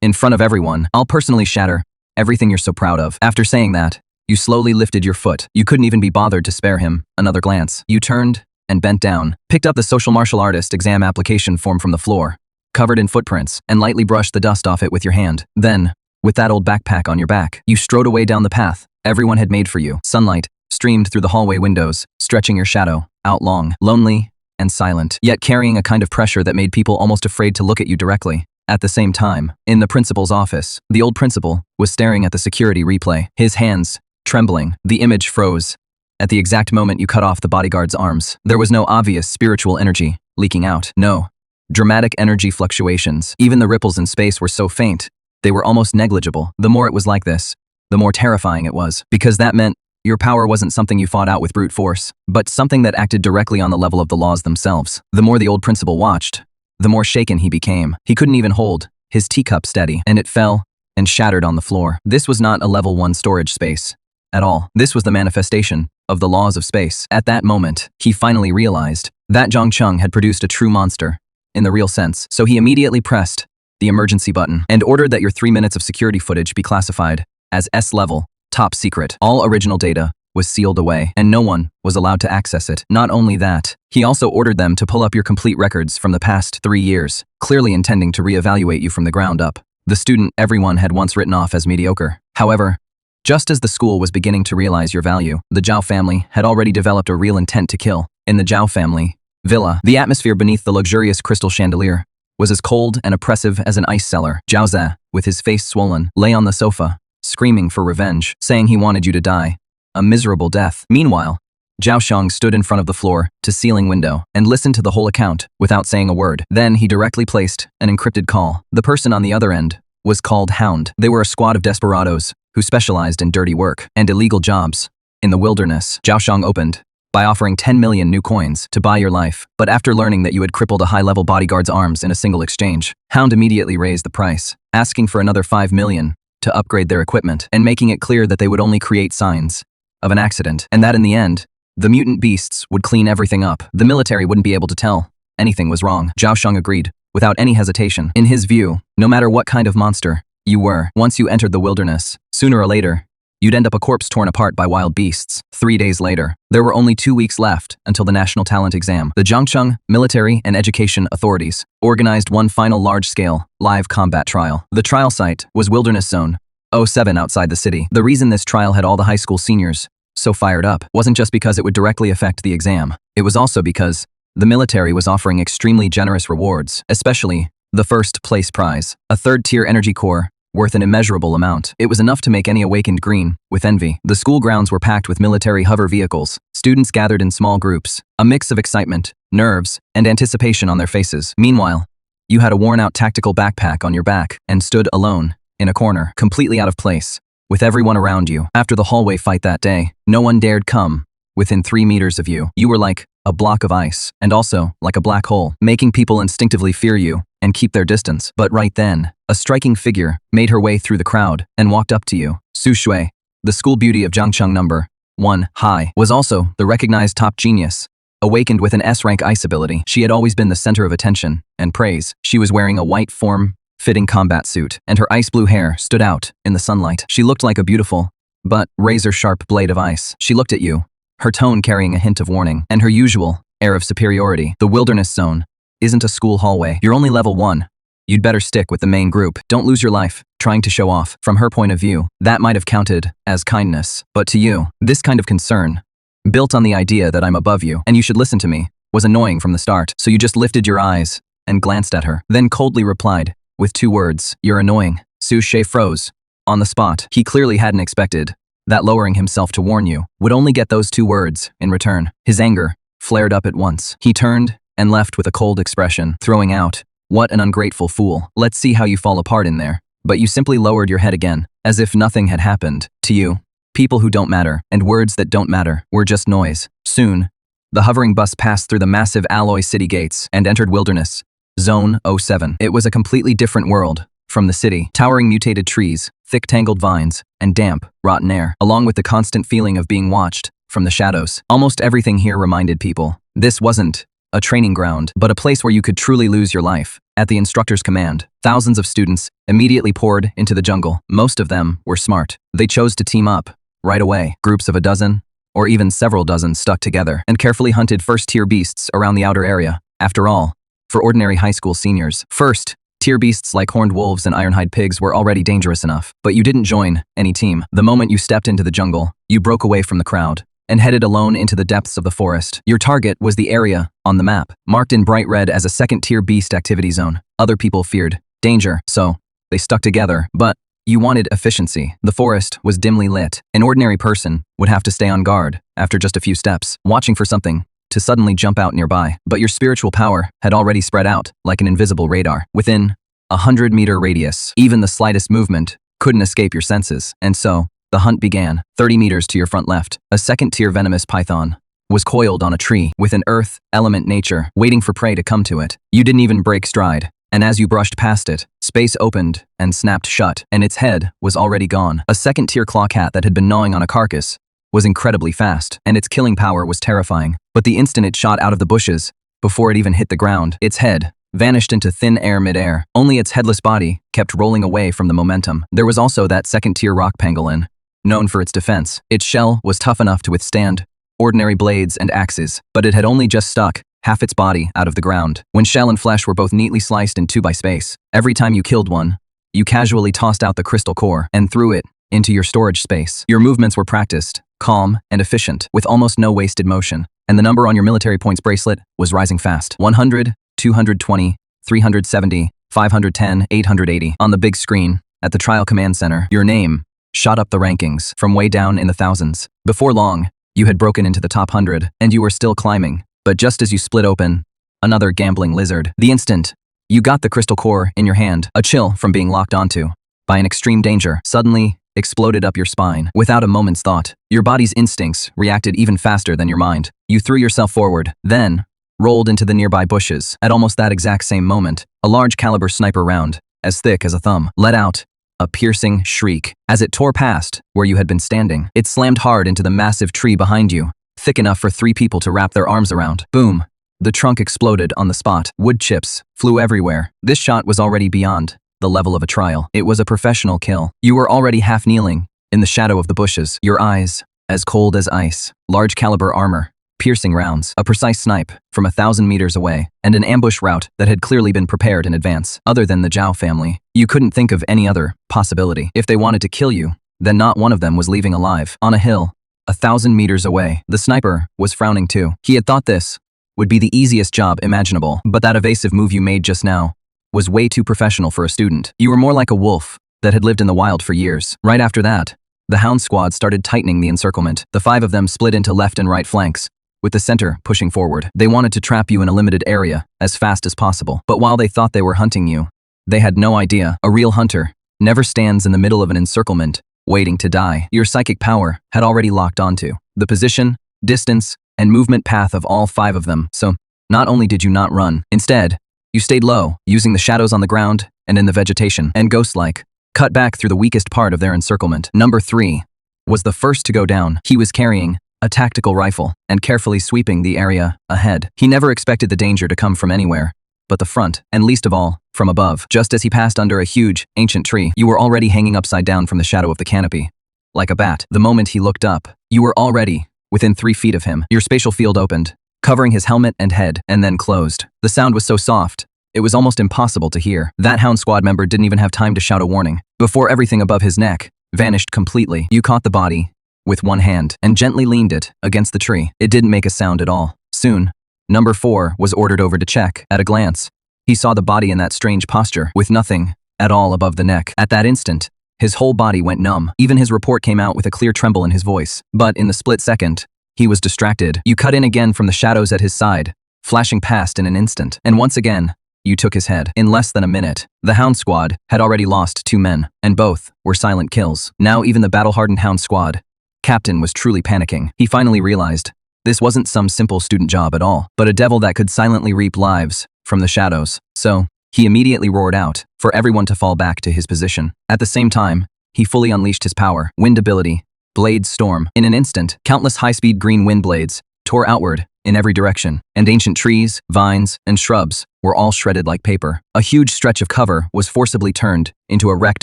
In front of everyone, I'll personally shatter everything you're so proud of. After saying that, you slowly lifted your foot. You couldn't even be bothered to spare him another glance. You turned and bent down, picked up the social martial artist exam application form from the floor, covered in footprints, and lightly brushed the dust off it with your hand. Then, with that old backpack on your back, you strode away down the path everyone had made for you. Sunlight streamed through the hallway windows, stretching your shadow out long, lonely, and silent, yet carrying a kind of pressure that made people almost afraid to look at you directly. At the same time, in the principal's office, the old principal was staring at the security replay, his hands trembling. The image froze at the exact moment you cut off the bodyguard's arms. There was no obvious spiritual energy leaking out. No dramatic energy fluctuations. Even the ripples in space were so faint, they were almost negligible. The more it was like this, the more terrifying it was, because that meant your power wasn't something you fought out with brute force, but something that acted directly on the level of the laws themselves. The more the old principal watched, the more shaken he became. He couldn't even hold his teacup steady, and it fell and shattered on the floor. This was not a level 1 storage space at all. This was the manifestation of the laws of space. At that moment, he finally realized that Zhang Cheng had produced a true monster in the real sense. So he immediately pressed the emergency button and ordered that your 3 minutes of security footage be classified as S-level, top secret. All original data was sealed away, and no one was allowed to access it. Not only that, he also ordered them to pull up your complete records from the past 3 years, clearly intending to reevaluate you from the ground up. The student everyone had once written off as mediocre. However, just as the school was beginning to realize your value, the Zhao family had already developed a real intent to kill. In the Zhao family villa, the atmosphere beneath the luxurious crystal chandelier was as cold and oppressive as an ice cellar. Zhao Ze, with his face swollen, lay on the sofa, screaming for revenge, saying he wanted you to die a miserable death. Meanwhile, Zhao Xiang stood in front of the floor-to-ceiling window and listened to the whole account without saying a word. Then he directly placed an encrypted call. The person on the other end was called Hound. They were a squad of desperados who specialized in dirty work and illegal jobs in the wilderness. Zhao Xiang opened by offering 10 million new coins to buy your life. But after learning that you had crippled a high-level bodyguard's arms in a single exchange, Hound immediately raised the price, asking for another 5 million to upgrade their equipment and making it clear that they would only create signs of an accident, and that in the end, the mutant beasts would clean everything up. The military wouldn't be able to tell anything was wrong. Zhao Xiang agreed, without any hesitation. In his view, no matter what kind of monster you were, once you entered the wilderness, sooner or later, you'd end up a corpse torn apart by wild beasts. 3 days later, there were only 2 weeks left until the national talent exam. The Zhangcheng military and education authorities organized one final large-scale, live combat trial. The trial site was Wilderness Zone 07 outside the city. The reason this trial had all the high school seniors so fired up wasn't just because it would directly affect the exam. It was also because the military was offering extremely generous rewards, especially the first place prize, a third-tier energy core worth an immeasurable amount. It was enough to make any awakened green with envy. The school grounds were packed with military hover vehicles. Students gathered in small groups, a mix of excitement, nerves, and anticipation on their faces. Meanwhile, you had a worn-out tactical backpack on your back and stood alone in a corner, completely out of place, with everyone around you. After the hallway fight that day, no one dared come within 3 meters of you. You were like a block of ice, and also like a black hole, making people instinctively fear you and keep their distance. But right then, a striking figure made her way through the crowd and walked up to you. Su Shui, the school beauty of Zhangcheng number 1 High, was also the recognized top genius, awakened with an S-rank ice ability. She had always been the center of attention and praise. She was wearing a white form-fitting combat suit, and her ice blue hair stood out in the sunlight. She looked like a beautiful, but razor-sharp blade of ice. She looked at you, her tone carrying a hint of warning, and her usual air of superiority. The Wilderness Zone isn't a school hallway. You're only level 1. You'd better stick with the main group. Don't lose your life trying to show off. From her point of view, that might have counted as kindness. But to you, this kind of concern, built on the idea that I'm above you and you should listen to me, was annoying from the start. So you just lifted your eyes and glanced at her, then coldly replied with 2 words, "You're annoying." Su Shui froze on the spot. He clearly hadn't expected that lowering himself to warn you would only get those 2 words in return. His anger flared up at once. He turned and left with a cold expression, throwing out, "What an ungrateful fool. Let's see how you fall apart in there." But you simply lowered your head again, as if nothing had happened. To you, people who don't matter and words that don't matter were just noise. Soon, the hovering bus passed through the massive alloy city gates and entered Wilderness Zone 07. It was a completely different world from the city. Towering mutated trees, thick tangled vines, and damp, rotten air, along with the constant feeling of being watched from the shadows. Almost everything here reminded people this wasn't a training ground, but a place where you could truly lose your life. At the instructor's command, thousands of students immediately poured into the jungle. Most of them were smart. They chose to team up right away. Groups of a dozen, or even several dozen stuck together, and carefully hunted first-tier beasts around the outer area. After all, for ordinary high school seniors, first-tier beasts like horned wolves and ironhide pigs were already dangerous enough. But you didn't join any team. The moment you stepped into the jungle, you broke away from the crowd and headed alone into the depths of the forest. Your target was the area on the map, marked in bright red as a second-tier beast activity zone. Other people feared danger, so they stuck together, but you wanted efficiency. The forest was dimly lit. An ordinary person would have to stay on guard after just a few steps, watching for something to suddenly jump out nearby. But your spiritual power had already spread out like an invisible radar. Within a 100-meter radius, even the slightest movement couldn't escape your senses, and so the hunt began. 30 meters to your front left, a second-tier venomous python was coiled on a tree with an earth element nature waiting for prey to come to it. You didn't even break stride, and as you brushed past it, space opened and snapped shut, and its head was already gone. A second-tier claw cat that had been gnawing on a carcass was incredibly fast, and its killing power was terrifying. But the instant it shot out of the bushes, before it even hit the ground, its head vanished into thin air midair. Only its headless body kept rolling away from the momentum. There was also that second-tier rock pangolin, known for its defense. Its shell was tough enough to withstand ordinary blades and axes, but it had only just stuck half its body out of the ground. When shell and flesh were both neatly sliced in 2 by space, every time you killed one, you casually tossed out the crystal core and threw it into your storage space. Your movements were practiced, calm, and efficient, with almost no wasted motion, and the number on your military points bracelet was rising fast. 100, 220, 370, 510, 880. On the big screen, at the trial command center, your name shot up the rankings from way down in the thousands. Before long, You had broken into the top 100, and you were still climbing. But just as you split open, another gambling lizard. The instant you got the crystal core in your hand, a chill from being locked onto by an extreme danger suddenly exploded up your spine. Without a moment's thought, your body's instincts reacted even faster than your mind. You threw yourself forward, then rolled into the nearby bushes. At almost that exact same moment, a large caliber sniper round, as thick as a thumb, let out a piercing shriek. As it tore past where you had been standing, it slammed hard into the massive tree behind you, thick enough for 3 people to wrap their arms around. Boom! The trunk exploded on the spot. Wood chips flew everywhere. This shot was already beyond the level of a trial. It was a professional kill. You were already half kneeling in the shadow of the bushes, your eyes as cold as ice. Large caliber armor, piercing rounds, a precise snipe from 1,000 meters away, and an ambush route that had clearly been prepared in advance. Other than the Zhao family, you couldn't think of any other possibility. If they wanted to kill you, then not one of them was leaving alive. On a hill, 1,000 meters away, the sniper was frowning too. He had thought this would be the easiest job imaginable, but that evasive move you made just now was way too professional for a student. You were more like a wolf that had lived in the wild for years. Right after that, the Hound Squad started tightening the encirclement. The 5 of them split into left and right flanks, with the center pushing forward. They wanted to trap you in a limited area as fast as possible. But while they thought they were hunting you, they had no idea. A real hunter never stands in the middle of an encirclement waiting to die. Your psychic power had already locked onto the position, distance, and movement path of all 5 of them. So not only did you not run, instead, you stayed low, using the shadows on the ground and in the vegetation, and ghost-like, cut back through the weakest part of their encirclement. Number 3 was the first to go down. He was carrying a tactical rifle and carefully sweeping the area ahead. He never expected the danger to come from anywhere but the front, and least of all, from above. Just as he passed under a huge, ancient tree, you were already hanging upside down from the shadow of the canopy. Like a bat, the moment he looked up, you were already within 3 feet of him. Your spatial field opened, covering his helmet and head, and then closed. The sound was so soft, it was almost impossible to hear. That Hound Squad member didn't even have time to shout a warning before everything above his neck vanished completely. You caught the body with one hand and gently leaned it against the tree. It didn't make a sound at all. Soon, Number 4 was ordered over to check. At a glance, he saw the body in that strange posture, with nothing at all above the neck. At that instant, his whole body went numb. Even his report came out with a clear tremble in his voice. But in the split second, he was distracted. You cut in again from the shadows at his side, flashing past in an instant. And once again, you took his head. In less than a minute, the Hound Squad had already lost 2 men, and both were silent kills. Now even the battle-hardened Hound Squad captain was truly panicking. He finally realized this wasn't some simple student job at all, but a devil that could silently reap lives from the shadows. So, he immediately roared out for everyone to fall back to his position. At the same time, he fully unleashed his power. Wind ability, Blade Storm. In an instant, countless high-speed green wind blades tore outward in every direction, and ancient trees, vines, and shrubs were all shredded like paper. A huge stretch of cover was forcibly turned into a wrecked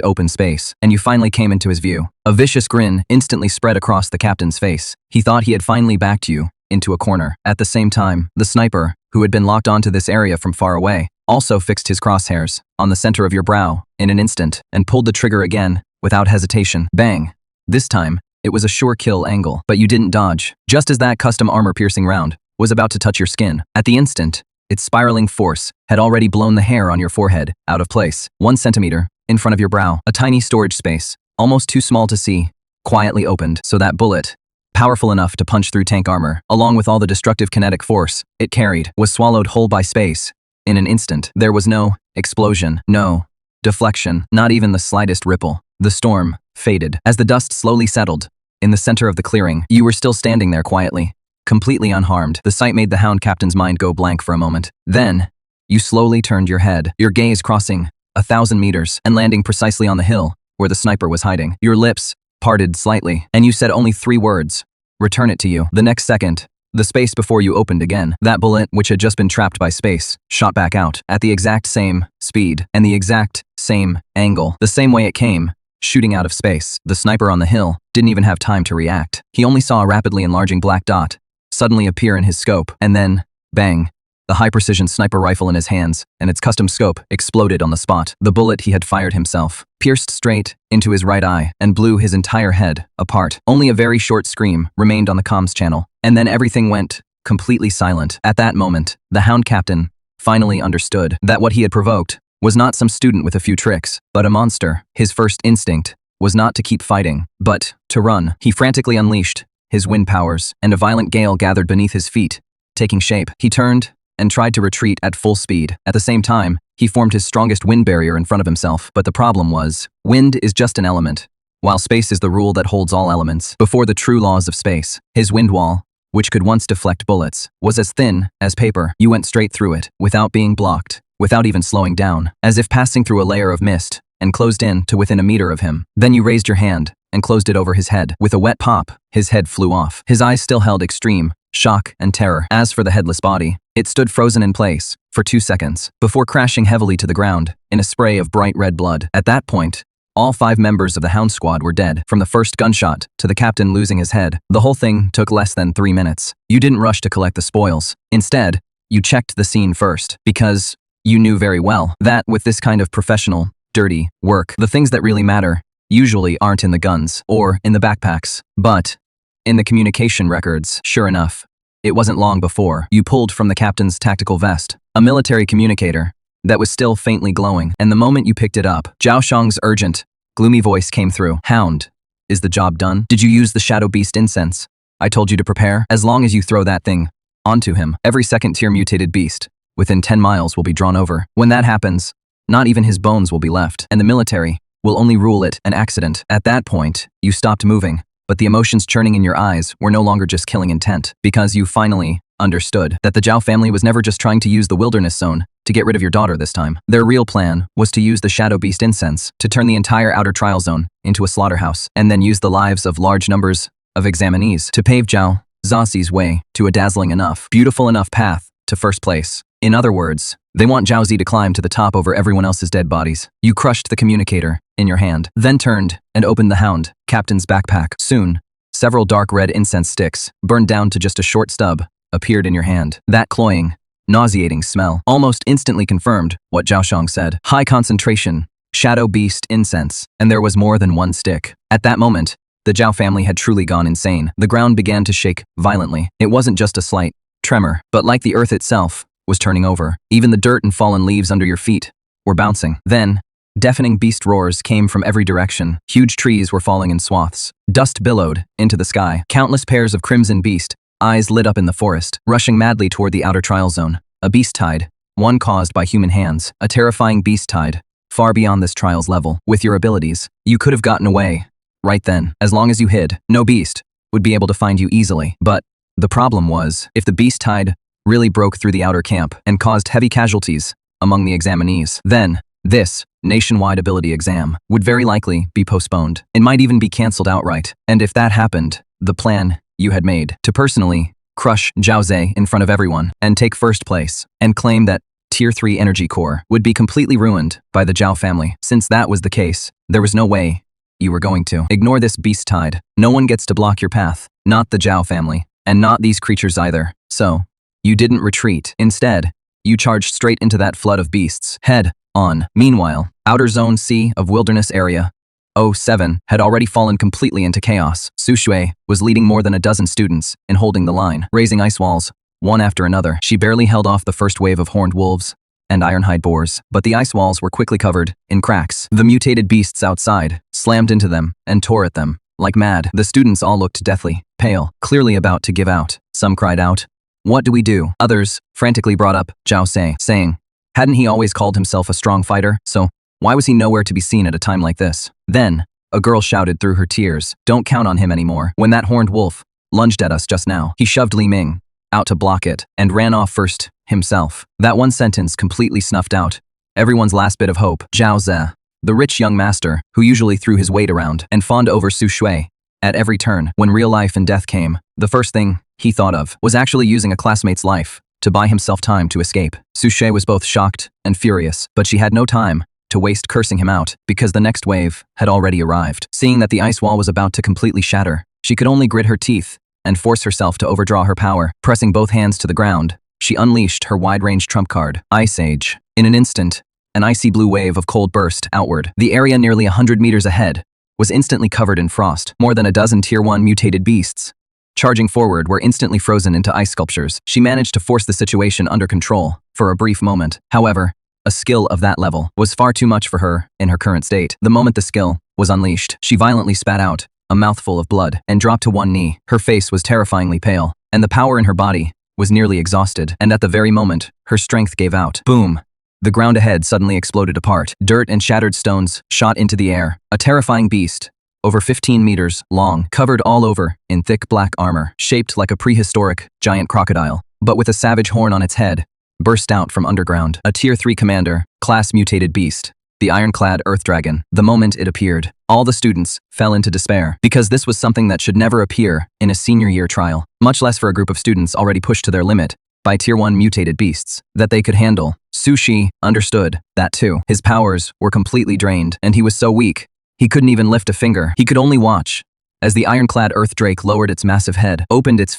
open space, and you finally came into his view. A vicious grin instantly spread across the captain's face. He thought he had finally backed you into a corner. At the same time, the sniper, who had been locked onto this area from far away, also fixed his crosshairs on the center of your brow in an instant and pulled the trigger again without hesitation. Bang! This time, it was a sure kill angle, but you didn't dodge. Just as that custom armor-piercing round was about to touch your skin, at the instant, its spiraling force had already blown the hair on your forehead out of place. 1 centimeter in front of your brow, a tiny storage space, almost too small to see, quietly opened so that bullet, powerful enough to punch through tank armor, along with all the destructive kinetic force it carried, was swallowed whole by space. In an instant, there was no explosion, no deflection, not even the slightest ripple. The storm faded. As the dust slowly settled, in the center of the clearing, you were still standing there quietly, completely unharmed. The sight made the Hound Captain's mind go blank for a moment. Then, you slowly turned your head, your gaze crossing 1,000 meters and landing precisely on the hill where the sniper was hiding. Your lips parted slightly, and you said only 3 words, "Return it to you." The next second, the space before you opened again. That bullet, which had just been trapped by space, shot back out at the exact same speed and the exact same angle, the same way it came, shooting out of space. The sniper on the hill didn't even have time to react. He only saw a rapidly enlarging black dot suddenly appear in his scope, and then, bang, the high-precision sniper rifle in his hands and its custom scope exploded on the spot. The bullet he had fired himself pierced straight into his right eye and blew his entire head apart. Only a very short scream remained on the comms channel, and then everything went completely silent. At that moment, the Hound Captain finally understood that what he had provoked was not some student with a few tricks, but a monster. His first instinct was not to keep fighting, but to run. He frantically unleashed his wind powers, and a violent gale gathered beneath his feet, taking shape. He turned and tried to retreat at full speed. At the same time, he formed his strongest wind barrier in front of himself. But the problem was, wind is just an element, while space is the rule that holds all elements. Before the true laws of space, his wind wall, which could once deflect bullets, was as thin as paper. You went straight through it, without being blocked, without even slowing down, as if passing through a layer of mist, and closed in to within a meter of him. Then you raised your hand and closed it over his head. With a wet pop, his head flew off. His eyes still held extreme shock and terror. As for the headless body, it stood frozen in place for 2 seconds before crashing heavily to the ground in a spray of bright red blood. At that point, all 5 members of the Hound Squad were dead, from the first gunshot to the captain losing his head. The whole thing took less than 3 minutes. You didn't rush to collect the spoils. Instead, you checked the scene first, because you knew very well that with this kind of professional, dirty work, the things that really matter usually aren't in the guns or in the backpacks, but in the communication records. Sure enough, it wasn't long before you pulled from the captain's tactical vest a military communicator that was still faintly glowing, and the moment you picked it up, Zhao Shang's urgent, gloomy voice came through. "Hound, is the job done? Did you use the Shadow Beast incense I told you to prepare? As long as you throw that thing onto him, every second-tier mutated beast within 10 miles will be drawn over. When that happens, not even his bones will be left, and the military will only rule it an accident." At that point, you stopped moving, but the emotions churning in your eyes were no longer just killing intent, because you finally understood that the Zhao family was never just trying to use the wilderness zone to get rid of your daughter this time. Their real plan was to use the Shadow Beast incense to turn the entire outer trial zone into a slaughterhouse, and then use the lives of large numbers of examinees to pave Zhao Zaxi's way to a dazzling enough, beautiful enough path to first place. In other words, they want Zhao Zi to climb to the top over everyone else's dead bodies. You crushed the communicator in your hand, then turned and opened the Hound captain's backpack. Soon, several dark red incense sticks, burned down to just a short stub, appeared in your hand. That cloying, nauseating smell almost instantly confirmed what Zhao Shang said. High concentration, Shadow Beast incense, and there was more than one stick. At that moment, the Zhao family had truly gone insane. The ground began to shake violently. It wasn't just a slight tremor, but like the earth itself was turning over. Even the dirt and fallen leaves under your feet were bouncing. Then, deafening beast roars came from every direction. Huge trees were falling in swaths. Dust billowed into the sky. Countless pairs of crimson beast eyes lit up in the forest, rushing madly toward the outer trial zone. A beast tide, one caused by human hands. A terrifying beast tide, far beyond this trial's level. With your abilities, you could have gotten away right then. As long as you hid, no beast would be able to find you easily. But the problem was, if the beast tide really broke through the outer camp and caused heavy casualties among the examinees, then this nationwide ability exam would very likely be postponed. It might even be cancelled outright. And if that happened, the plan you had made to personally crush Zhao Zi in front of everyone and take first place and claim that Tier 3 energy core would be completely ruined by the Zhao family. Since that was the case, there was no way you were going to ignore this beast tide. No one gets to block your path, not the Zhao family, and not these creatures either. So, you didn't retreat. Instead, you charged straight into that flood of beasts, head on. Meanwhile, Outer Zone C of Wilderness Area 07 had already fallen completely into chaos. Su Shui was leading more than a dozen students in holding the line, raising ice walls, one after another. She barely held off the first wave of horned wolves and ironhide boars, but the ice walls were quickly covered in cracks. The mutated beasts outside slammed into them and tore at them like mad. The students all looked deathly pale, clearly about to give out. Some cried out, "What do we do?" Others frantically brought up Zhao Sei, saying, hadn't he always called himself a strong fighter? So why was he nowhere to be seen at a time like this? Then, a girl shouted through her tears, "Don't count on him anymore." When that horned wolf lunged at us just now, he shoved Li Ming out to block it and ran off first himself. That one sentence completely snuffed out everyone's last bit of hope. Zhao Ze, the rich young master who usually threw his weight around and fawned over Su Shui at every turn, when real life and death came, the first thing he thought of was actually using a classmate's life to buy himself time to escape. Su Shui was both shocked and furious, but she had no time to waste cursing him out, because the next wave had already arrived. Seeing that the ice wall was about to completely shatter, she could only grit her teeth and force herself to overdraw her power. Pressing both hands to the ground, she unleashed her wide-range trump card, Ice Age. In an instant, an icy blue wave of cold burst outward. The area nearly 100 meters ahead was instantly covered in frost. More than a dozen Tier 1 mutated beasts charging forward were instantly frozen into ice sculptures. She managed to force the situation under control for a brief moment. However, a skill of that level was far too much for her in her current state. The moment the skill was unleashed, she violently spat out a mouthful of blood, and dropped to one knee. Her face was terrifyingly pale, and the power in her body was nearly exhausted, and at the very moment, her strength gave out. Boom! The ground ahead suddenly exploded apart. Dirt and shattered stones shot into the air. A terrifying beast, over 15 meters long, covered all over in thick black armor, shaped like a prehistoric giant crocodile, but with a savage horn on its head, burst out from underground. A Tier 3 commander, class mutated beast, the ironclad Earth Dragon. The moment it appeared, all the students fell into despair, because this was something that should never appear in a senior year trial, much less for a group of students already pushed to their limit by Tier 1 mutated beasts that they could handle. Sushi understood that too. His powers were completely drained, and he was so weak, he couldn't even lift a finger. He could only watch as the ironclad Earth Drake lowered its massive head, opened its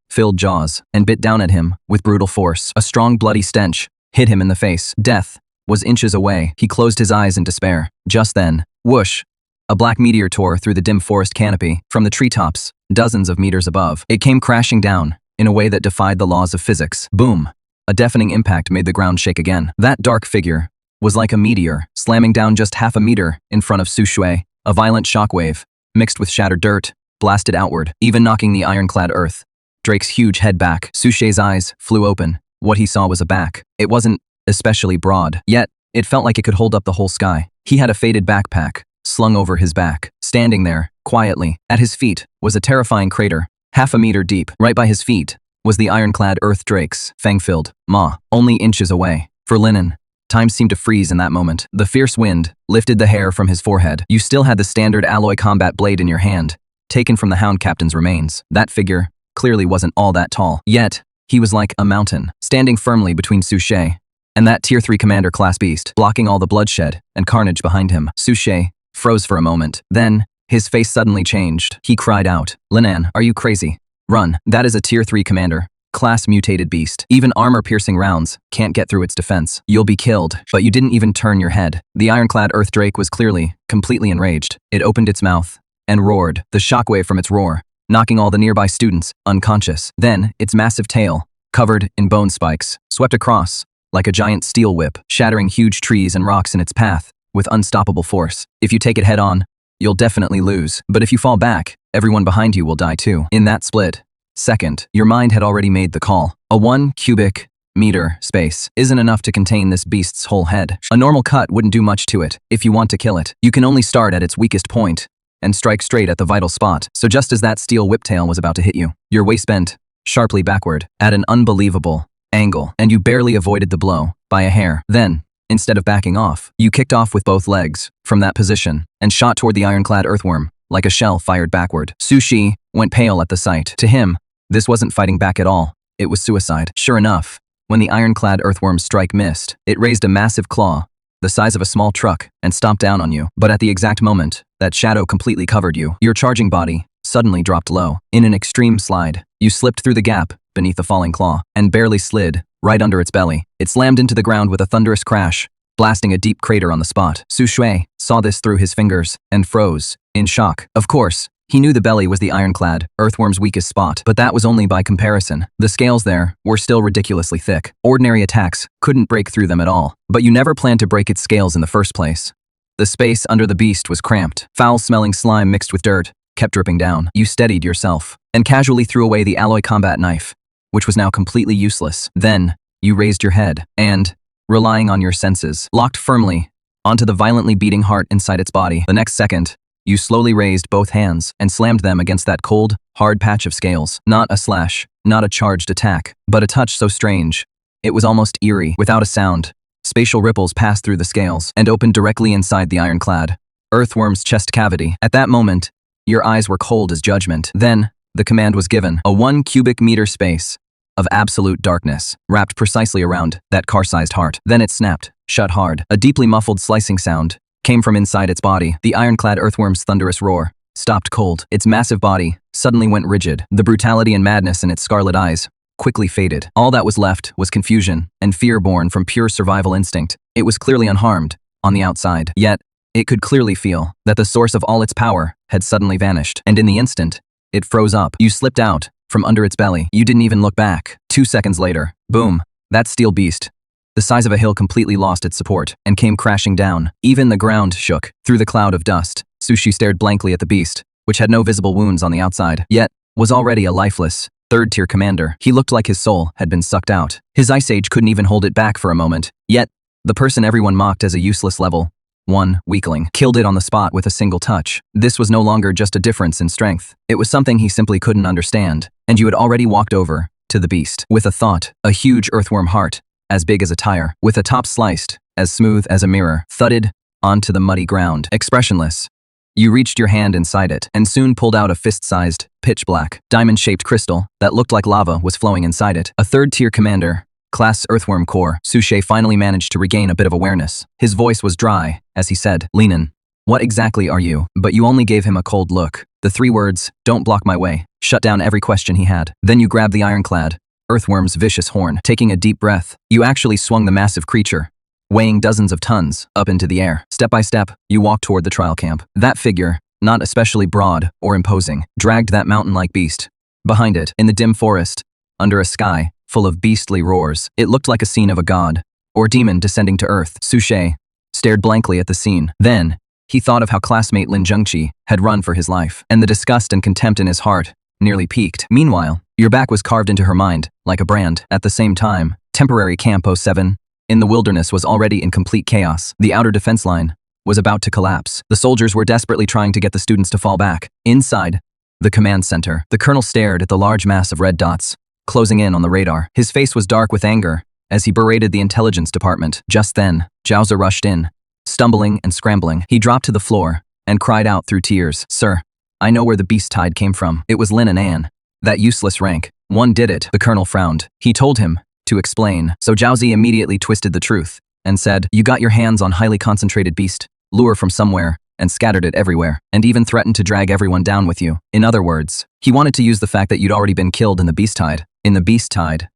filled jaws, and bit down at him with brutal force. A strong bloody stench hit him in the face. Death was inches away. He closed his eyes in despair. Just then, whoosh, a black meteor tore through the dim forest canopy from the treetops, dozens of meters above. It came crashing down in a way that defied the laws of physics. Boom! A deafening impact made the ground shake again. That dark figure was like a meteor, slamming down just half a meter in front of Su Shui. A violent shockwave, mixed with shattered dirt, blasted outward, even knocking the ironclad Earth Drake's huge head back. Su Shui's eyes flew open. What he saw was a back. It wasn't especially broad, yet it felt like it could hold up the whole sky. He had a faded backpack slung over his back. Standing there, quietly, at his feet, was a terrifying crater, half a meter deep. Right by his feet was the ironclad Earth Drake's fang-filled maw, only inches away. For Linen, time seemed to freeze in that moment. The fierce wind lifted the hair from his forehead. You still had the standard alloy combat blade in your hand, taken from the Hound Captain's remains. That figure clearly wasn't all that tall. Yet, he was like a mountain, standing firmly between Su Shui and that Tier 3 commander class beast, blocking all the bloodshed and carnage behind him. Su Shui froze for a moment. Then, his face suddenly changed. He cried out, "Linan, are you crazy? Run. That is a Tier 3 commander, class mutated beast. Even armor-piercing rounds can't get through its defense. You'll be killed." But you didn't even turn your head. The ironclad Earth Drake was clearly, completely enraged. It opened its mouth and roared, the shockwave from its roar knocking all the nearby students unconscious. Then, its massive tail, covered in bone spikes, swept across like a giant steel whip, shattering huge trees and rocks in its path with unstoppable force. If you take it head-on, you'll definitely lose. But if you fall back, everyone behind you will die too. In that split second, your mind had already made the call. A 1 cubic meter space isn't enough to contain this beast's whole head. A normal cut wouldn't do much to it. If you want to kill it, you can only start at its weakest point and strike straight at the vital spot. So just as that steel whiptail was about to hit you, your waist bent sharply backward at an unbelievable angle, and you barely avoided the blow by a hair. Then, instead of backing off, you kicked off with both legs from that position and shot toward the ironclad earthworm like a shell fired backward. Su Shui went pale at the sight. To him, this wasn't fighting back at all. It was suicide. Sure enough, when the ironclad earthworm's strike missed, it raised a massive claw, the size of a small truck, and stomped down on you. But at the exact moment that shadow completely covered you, your charging body suddenly dropped low. In an extreme slide, you slipped through the gap beneath the falling claw and barely slid right under its belly. It slammed into the ground with a thunderous crash, blasting a deep crater on the spot. Su Shui saw this through his fingers and froze in shock. Of course, he knew the belly was the ironclad earthworm's weakest spot, but that was only by comparison. The scales there were still ridiculously thick. Ordinary attacks couldn't break through them at all. But you never planned to break its scales in the first place. The space under the beast was cramped. Foul-smelling slime mixed with dirt kept dripping down. You steadied yourself and casually threw away the alloy combat knife, which was now completely useless. Then, you raised your head and, relying on your senses, locked firmly onto the violently beating heart inside its body. The next second, you slowly raised both hands and slammed them against that cold, hard patch of scales. Not a slash, not a charged attack, but a touch so strange, it was almost eerie. Without a sound, spatial ripples passed through the scales and opened directly inside the ironclad earthworm's chest cavity. At that moment, your eyes were cold as judgment. Then, the command was given. A 1 cubic meter space of absolute darkness, wrapped precisely around that car-sized heart. Then it snapped shut hard. A deeply muffled slicing sound came from inside its body. The ironclad earthworm's thunderous roar stopped cold. Its massive body suddenly went rigid. The brutality and madness in its scarlet eyes quickly faded. All that was left was confusion and fear born from pure survival instinct. It was clearly unharmed on the outside, yet it could clearly feel that the source of all its power had suddenly vanished, and in the instant, it froze up. You slipped out from under its belly. You didn't even look back. 2 seconds later, boom, that steel beast, the size of a hill, completely lost its support and came crashing down. Even the ground shook. Through the cloud of dust, Su Shui stared blankly at the beast, which had no visible wounds on the outside, yet was already a lifeless, third-tier commander. He looked like his soul had been sucked out. His ice age couldn't even hold it back for a moment, yet the person everyone mocked as a useless level 1 weakling killed it on the spot with a single touch. This was no longer just a difference in strength. It was something he simply couldn't understand, and you had already walked over to the beast with a thought, a huge earthworm heart, as big as a tire, with a top sliced, as smooth as a mirror, thudded onto the muddy ground, expressionless. You reached your hand inside it, and soon pulled out a fist-sized, pitch-black, diamond-shaped crystal that looked like lava was flowing inside it. A third-tier commander, class Earthworm Core, Suchet finally managed to regain a bit of awareness. His voice was dry, as he said, "Lenin, what exactly are you?" But you only gave him a cold look. The 3 words, "Don't block my way," shut down every question he had. Then you grabbed the ironclad Earthworm's vicious horn. Taking a deep breath, you actually swung the massive creature, weighing dozens of tons, up into the air. Step by step, you walked toward the trial camp. That figure, not especially broad or imposing, dragged that mountain-like beast. Behind it, in the dim forest, under a sky full of beastly roars, it looked like a scene of a god or demon descending to earth. Suchet stared blankly at the scene. Then, he thought of how classmate Lin Zhengqi had run for his life, and the disgust and contempt in his heart nearly peaked. Meanwhile, your back was carved into her mind, like a brand. At the same time, temporary Camp 07 in the wilderness was already in complete chaos. The outer defense line was about to collapse. The soldiers were desperately trying to get the students to fall back. Inside the command center, the colonel stared at the large mass of red dots closing in on the radar. His face was dark with anger as he berated the intelligence department. Just then, Zhao rushed in, stumbling and scrambling. He dropped to the floor and cried out through tears, "Sir, I know where the beast tide came from. It was Lin and Anne. That useless rank. One did it." The colonel frowned. He told him to explain. So Zhao immediately twisted the truth and said, "You got your hands on highly concentrated beast, lure from somewhere, and scattered it everywhere, and even threatened to drag everyone down with you." In other words, he wanted to use the fact that you'd already been killed in the beast tide,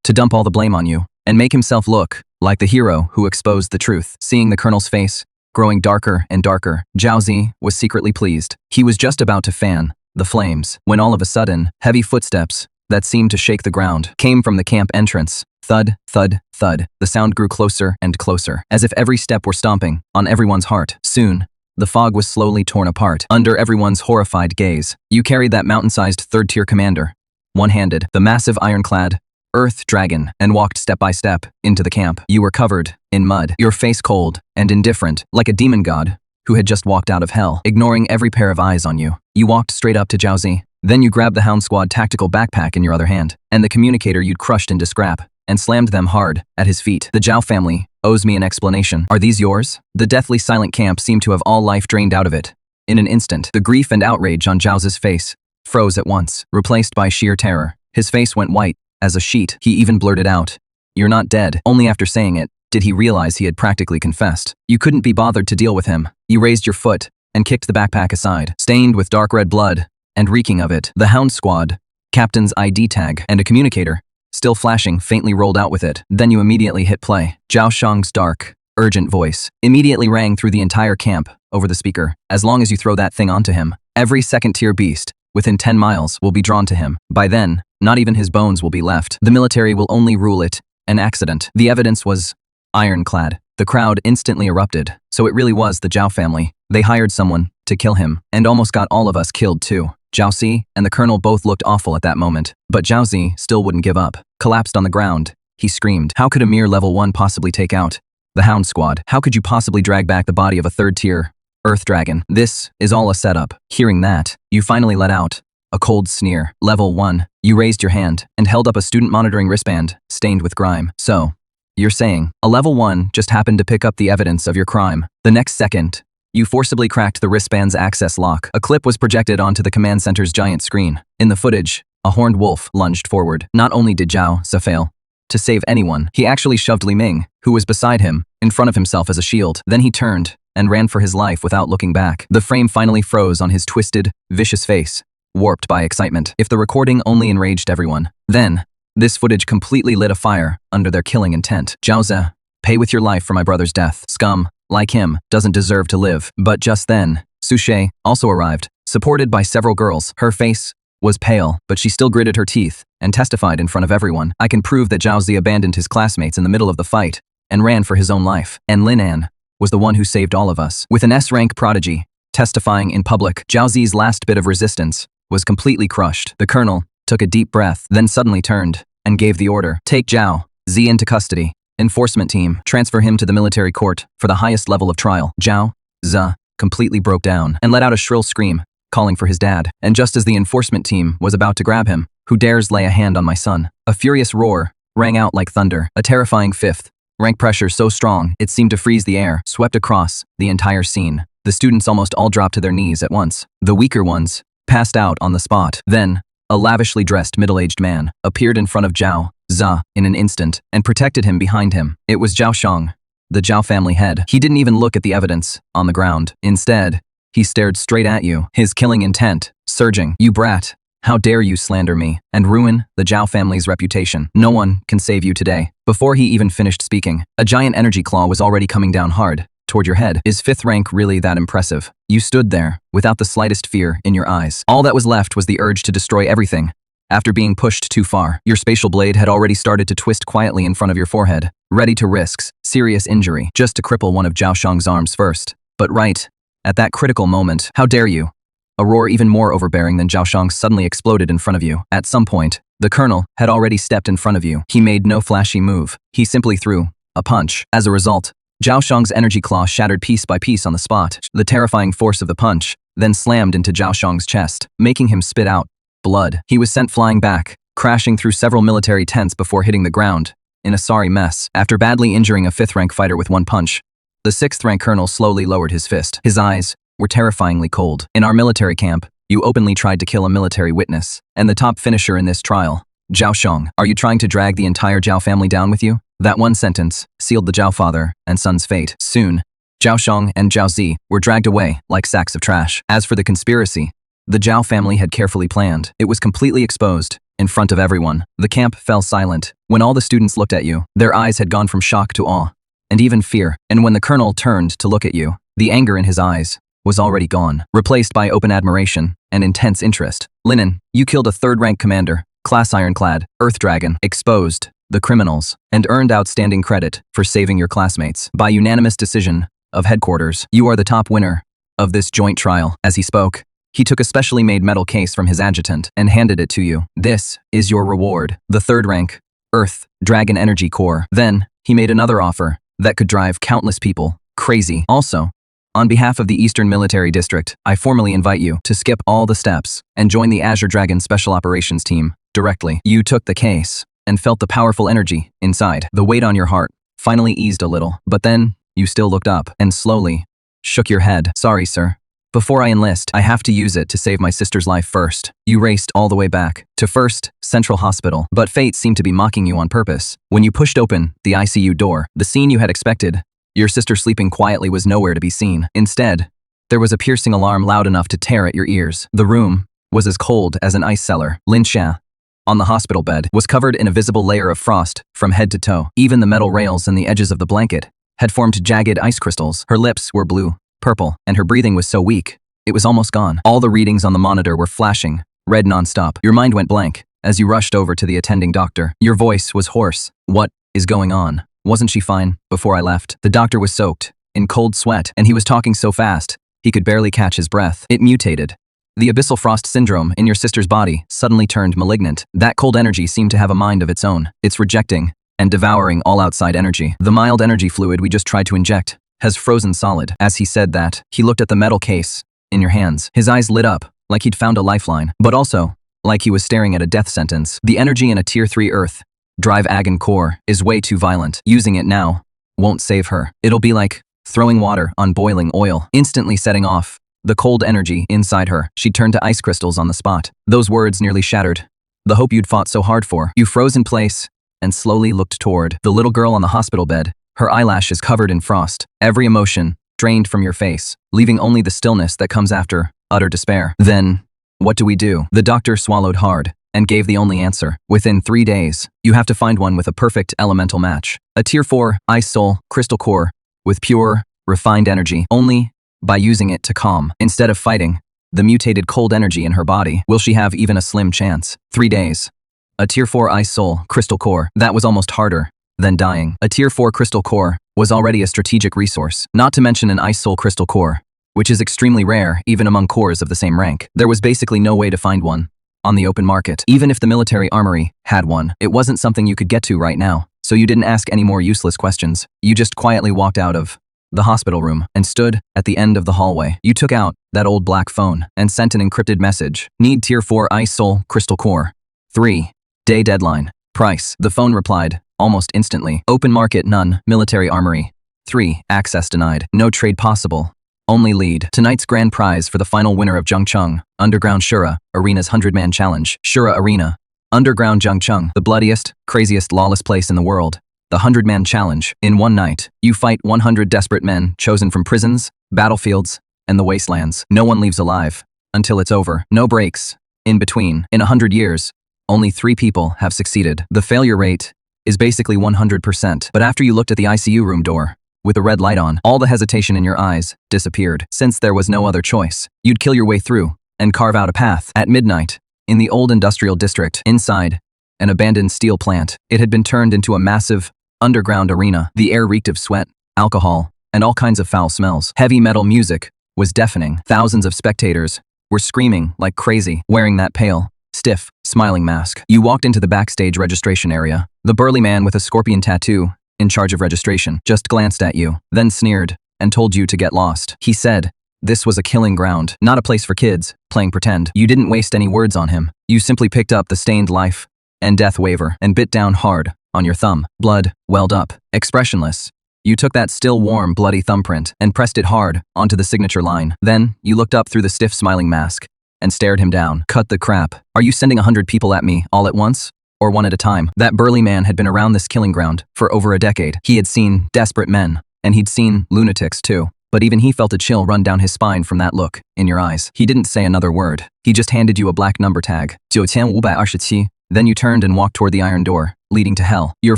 to dump all the blame on you, and make himself look like the hero who exposed the truth. Seeing the colonel's face growing darker and darker, Zhao was secretly pleased. He was just about to fan the flames when all of a sudden, heavy footsteps that seemed to shake the ground came from the camp entrance. Thud, thud, thud. The sound grew closer and closer, as if every step were stomping on everyone's heart. Soon, the fog was slowly torn apart under everyone's horrified gaze. You carried that mountain-sized third-tier commander, one-handed, the massive ironclad Earth Dragon, and walked step by step into the camp. You were covered in mud, your face cold and indifferent, like a demon god who had just walked out of hell, ignoring every pair of eyes on you. You walked straight up to Zhao. Then you grabbed the Hound Squad tactical backpack in your other hand, and the communicator you'd crushed into scrap, and slammed them hard at his feet. "The Zhao family owes me an explanation. Are these yours?" The deathly silent camp seemed to have all life drained out of it. In an instant, the grief and outrage on Zhao's face froze at once, replaced by sheer terror. His face went white as a sheet. He even blurted out, "You're not dead." Only after saying it did he realize he had practically confessed. You couldn't be bothered to deal with him. You raised your foot and kicked the backpack aside, stained with dark red blood and reeking of it. The Hound Squad captain's ID tag and a communicator, still flashing, faintly rolled out with it. Then you immediately hit play. Zhao Shang's dark, urgent voice immediately rang through the entire camp over the speaker. "As long as you throw that thing onto him, every second-tier beast within 10 miles will be drawn to him. By then, not even his bones will be left. The military will only rule it an accident." The evidence was ironclad. The crowd instantly erupted. So it really was the Zhao family. They hired someone to kill him, and almost got all of us killed too. Zhao and the colonel both looked awful at that moment, but Zhao still wouldn't give up. Collapsed on the ground, he screamed, "How could a mere level 1 possibly take out the Hound Squad? How could you possibly drag back the body of a third-tier Earth Dragon? This is all a setup." Hearing that, you finally let out a cold sneer. "Level 1. You raised your hand and held up a student monitoring wristband, stained with grime. "So, you're saying a level 1 just happened to pick up the evidence of your crime." The next second, you forcibly cracked the wristband's access lock. A clip was projected onto the command center's giant screen. In the footage, a horned wolf lunged forward. Not only did Zhao fail to save anyone, he actually shoved Li Ming, who was beside him, in front of himself as a shield. Then he turned and ran for his life without looking back. The frame finally froze on his twisted, vicious face, warped by excitement. If the recording only enraged everyone, then this footage completely lit a fire under their killing intent. "Zhao, pay with your life for my brother's death. Scum like him doesn't deserve to live." But just then, Suchet also arrived, supported by several girls. Her face was pale, but she still gritted her teeth and testified in front of everyone. "I can prove that Zhao abandoned his classmates in the middle of the fight and ran for his own life. And Lin An was the one who saved all of us." With an S-rank prodigy testifying in public. Zhao Zi's last bit of resistance was completely crushed. The colonel took a deep breath, then suddenly turned and gave the order. Take Zhao Zi into custody. Enforcement team, transfer him to the military court for the highest level of trial. Zhao Zi completely broke down and let out a shrill scream, calling for his dad. And just as the enforcement team was about to grab him, who dares lay a hand on my son? A furious roar rang out like thunder. A terrifying fifth rank pressure so strong it seemed to freeze the air, swept across the entire scene. The students almost all dropped to their knees at once. The weaker ones passed out on the spot. Then, a lavishly dressed middle-aged man appeared in front of Zhao Zi in an instant and protected him behind him. It was Zhao Shang, the Zhao family head. He didn't even look at the evidence on the ground. Instead, he stared straight at you, his killing intent surging. You brat! How dare you slander me and ruin the Zhao family's reputation? No one can save you today. Before he even finished speaking, a giant energy claw was already coming down hard toward your head. Is fifth rank really that impressive? You stood there without the slightest fear in your eyes. All that was left was the urge to destroy everything. After being pushed too far, your spatial blade had already started to twist quietly in front of your forehead, ready to risk serious injury just to cripple one of Zhao Shang's arms first. But right at that critical moment, how dare you? A roar even more overbearing than Zhao Shang suddenly exploded in front of you. At some point, the colonel had already stepped in front of you. He made no flashy move. He simply threw a punch. As a result, Zhao Shang's energy claw shattered piece by piece on the spot. The terrifying force of the punch then slammed into Zhao Shang's chest, making him spit out blood. He was sent flying back, crashing through several military tents before hitting the ground in a sorry mess. After badly injuring a fifth-rank fighter with one punch, the sixth-rank colonel slowly lowered his fist. His eyes were terrifyingly cold. In our military camp, you openly tried to kill a military witness and the top finisher in this trial, Zhao Shang. Are you trying to drag the entire Zhao family down with you? That one sentence sealed the Zhao father and son's fate. Soon, Zhao Shang and Zhao Zi were dragged away like sacks of trash. As for the conspiracy the Zhao family had carefully planned, it was completely exposed in front of everyone. The camp fell silent. When all the students looked at you, their eyes had gone from shock to awe and even fear. And when the colonel turned to look at you, the anger in his eyes was already gone, replaced by open admiration and intense interest. Linen, you killed a third-rank commander, class ironclad, Earth Dragon, exposed the criminals, and earned outstanding credit for saving your classmates. By unanimous decision of headquarters, you are the top winner of this joint trial. As he spoke, he took a specially made metal case from his adjutant and handed it to you. This is your reward, the third-rank Earth Dragon Energy Core. Then, he made another offer that could drive countless people crazy. Also, on behalf of the Eastern Military District, I formally invite you to skip all the steps and join the Azure Dragon Special Operations Team directly. You took the case and felt the powerful energy inside. The weight on your heart finally eased a little, but then you still looked up and slowly shook your head. Sorry, sir. Before I enlist, I have to use it to save my sister's life first. You raced all the way back to First Central Hospital, but fate seemed to be mocking you on purpose. When you pushed open the ICU door, the scene you had expected, your sister sleeping quietly, was nowhere to be seen. Instead, there was a piercing alarm loud enough to tear at your ears. The room was as cold as an ice cellar. Lin Xia, on the hospital bed, was covered in a visible layer of frost from head to toe. Even the metal rails and the edges of the blanket had formed jagged ice crystals. Her lips were blue, purple, and her breathing was so weak, it was almost gone. All the readings on the monitor were flashing red nonstop. Your mind went blank as you rushed over to the attending doctor. Your voice was hoarse. What is going on? Wasn't she fine before I left? The doctor was soaked in cold sweat, and he was talking so fast, he could barely catch his breath. It mutated. The abyssal frost syndrome in your sister's body suddenly turned malignant. That cold energy seemed to have a mind of its own. It's rejecting and devouring all outside energy. The mild energy fluid we just tried to inject has frozen solid. As he said that, he looked at the metal case in your hands. His eyes lit up like he'd found a lifeline, but also like he was staring at a death sentence. The energy in a Tier 3 Earth Drive Agon core is way too violent. Using it now won't save her. It'll be like throwing water on boiling oil, instantly setting off the cold energy inside her. She turned to ice crystals on the spot. Those words nearly shattered the hope you'd fought so hard for. You froze in place and slowly looked toward the little girl on the hospital bed, her eyelashes covered in frost, every emotion drained from your face, leaving only the stillness that comes after utter despair. Then, what do we do? The doctor swallowed hard and gave the only answer. Within 3 days, you have to find one with a perfect elemental match. A Tier 4 Ice Soul Crystal Core with pure, refined energy, only by using it to calm, instead of fighting, the mutated cold energy in her body. Will she have even a slim chance? 3 days. A Tier 4 Ice Soul Crystal Core. That was almost harder than dying. A Tier 4 Crystal Core was already a strategic resource, not to mention an Ice Soul Crystal Core which is extremely rare even among corps of the same rank. There was basically no way to find one on the open market. Even if the military armory had one, it wasn't something you could get to right now, so you didn't ask any more useless questions. You just quietly walked out of the hospital room and stood at the end of the hallway. You took out that old black phone and sent an encrypted message. Need tier 4 ice soul crystal core. 3. Day deadline. Price. The phone replied almost instantly. Open market none. Military armory. 3. Access denied. No trade possible. Only lead. Tonight's grand prize for the final winner of Zhengcheng Underground Shura Arena's 100-man challenge. Shura Arena. Underground Zhengcheng, the bloodiest, craziest, lawless place in the world. The 100-man challenge. In one night, you fight 100 desperate men chosen from prisons, battlefields, and the wastelands. No one leaves alive until it's over. No breaks. In between. In 100 years, only 3 people have succeeded. The failure rate is basically 100%. But after you looked at the ICU room door, with the red light on, all the hesitation in your eyes disappeared. Since there was no other choice, you'd kill your way through and carve out a path. At midnight, in the old industrial district, inside an abandoned steel plant, it had been turned into a massive underground arena. The air reeked of sweat, alcohol, and all kinds of foul smells. Heavy metal music was deafening. Thousands of spectators were screaming like crazy, wearing that pale, stiff, smiling mask. You walked into the backstage registration area. The burly man with a scorpion tattoo, in charge of registration, just glanced at you, then sneered and told you to get lost. He said this was a killing ground, not a place for kids playing pretend. You didn't waste any words on him. You simply picked up the stained life and death waiver and bit down hard on your thumb. Blood welled up. Expressionless, you took that still warm, bloody thumbprint and pressed it hard onto the signature line. Then you looked up through the stiff, smiling mask and stared him down. Cut the crap. Are you sending 100 people at me all at once? Or one at a time? That burly man had been around this killing ground for over a decade. He had seen desperate men, and he'd seen lunatics too. But even he felt a chill run down his spine from that look in your eyes. He didn't say another word. He just handed you a black number tag. 9527. Then you turned and walked toward the iron door, leading to hell. Your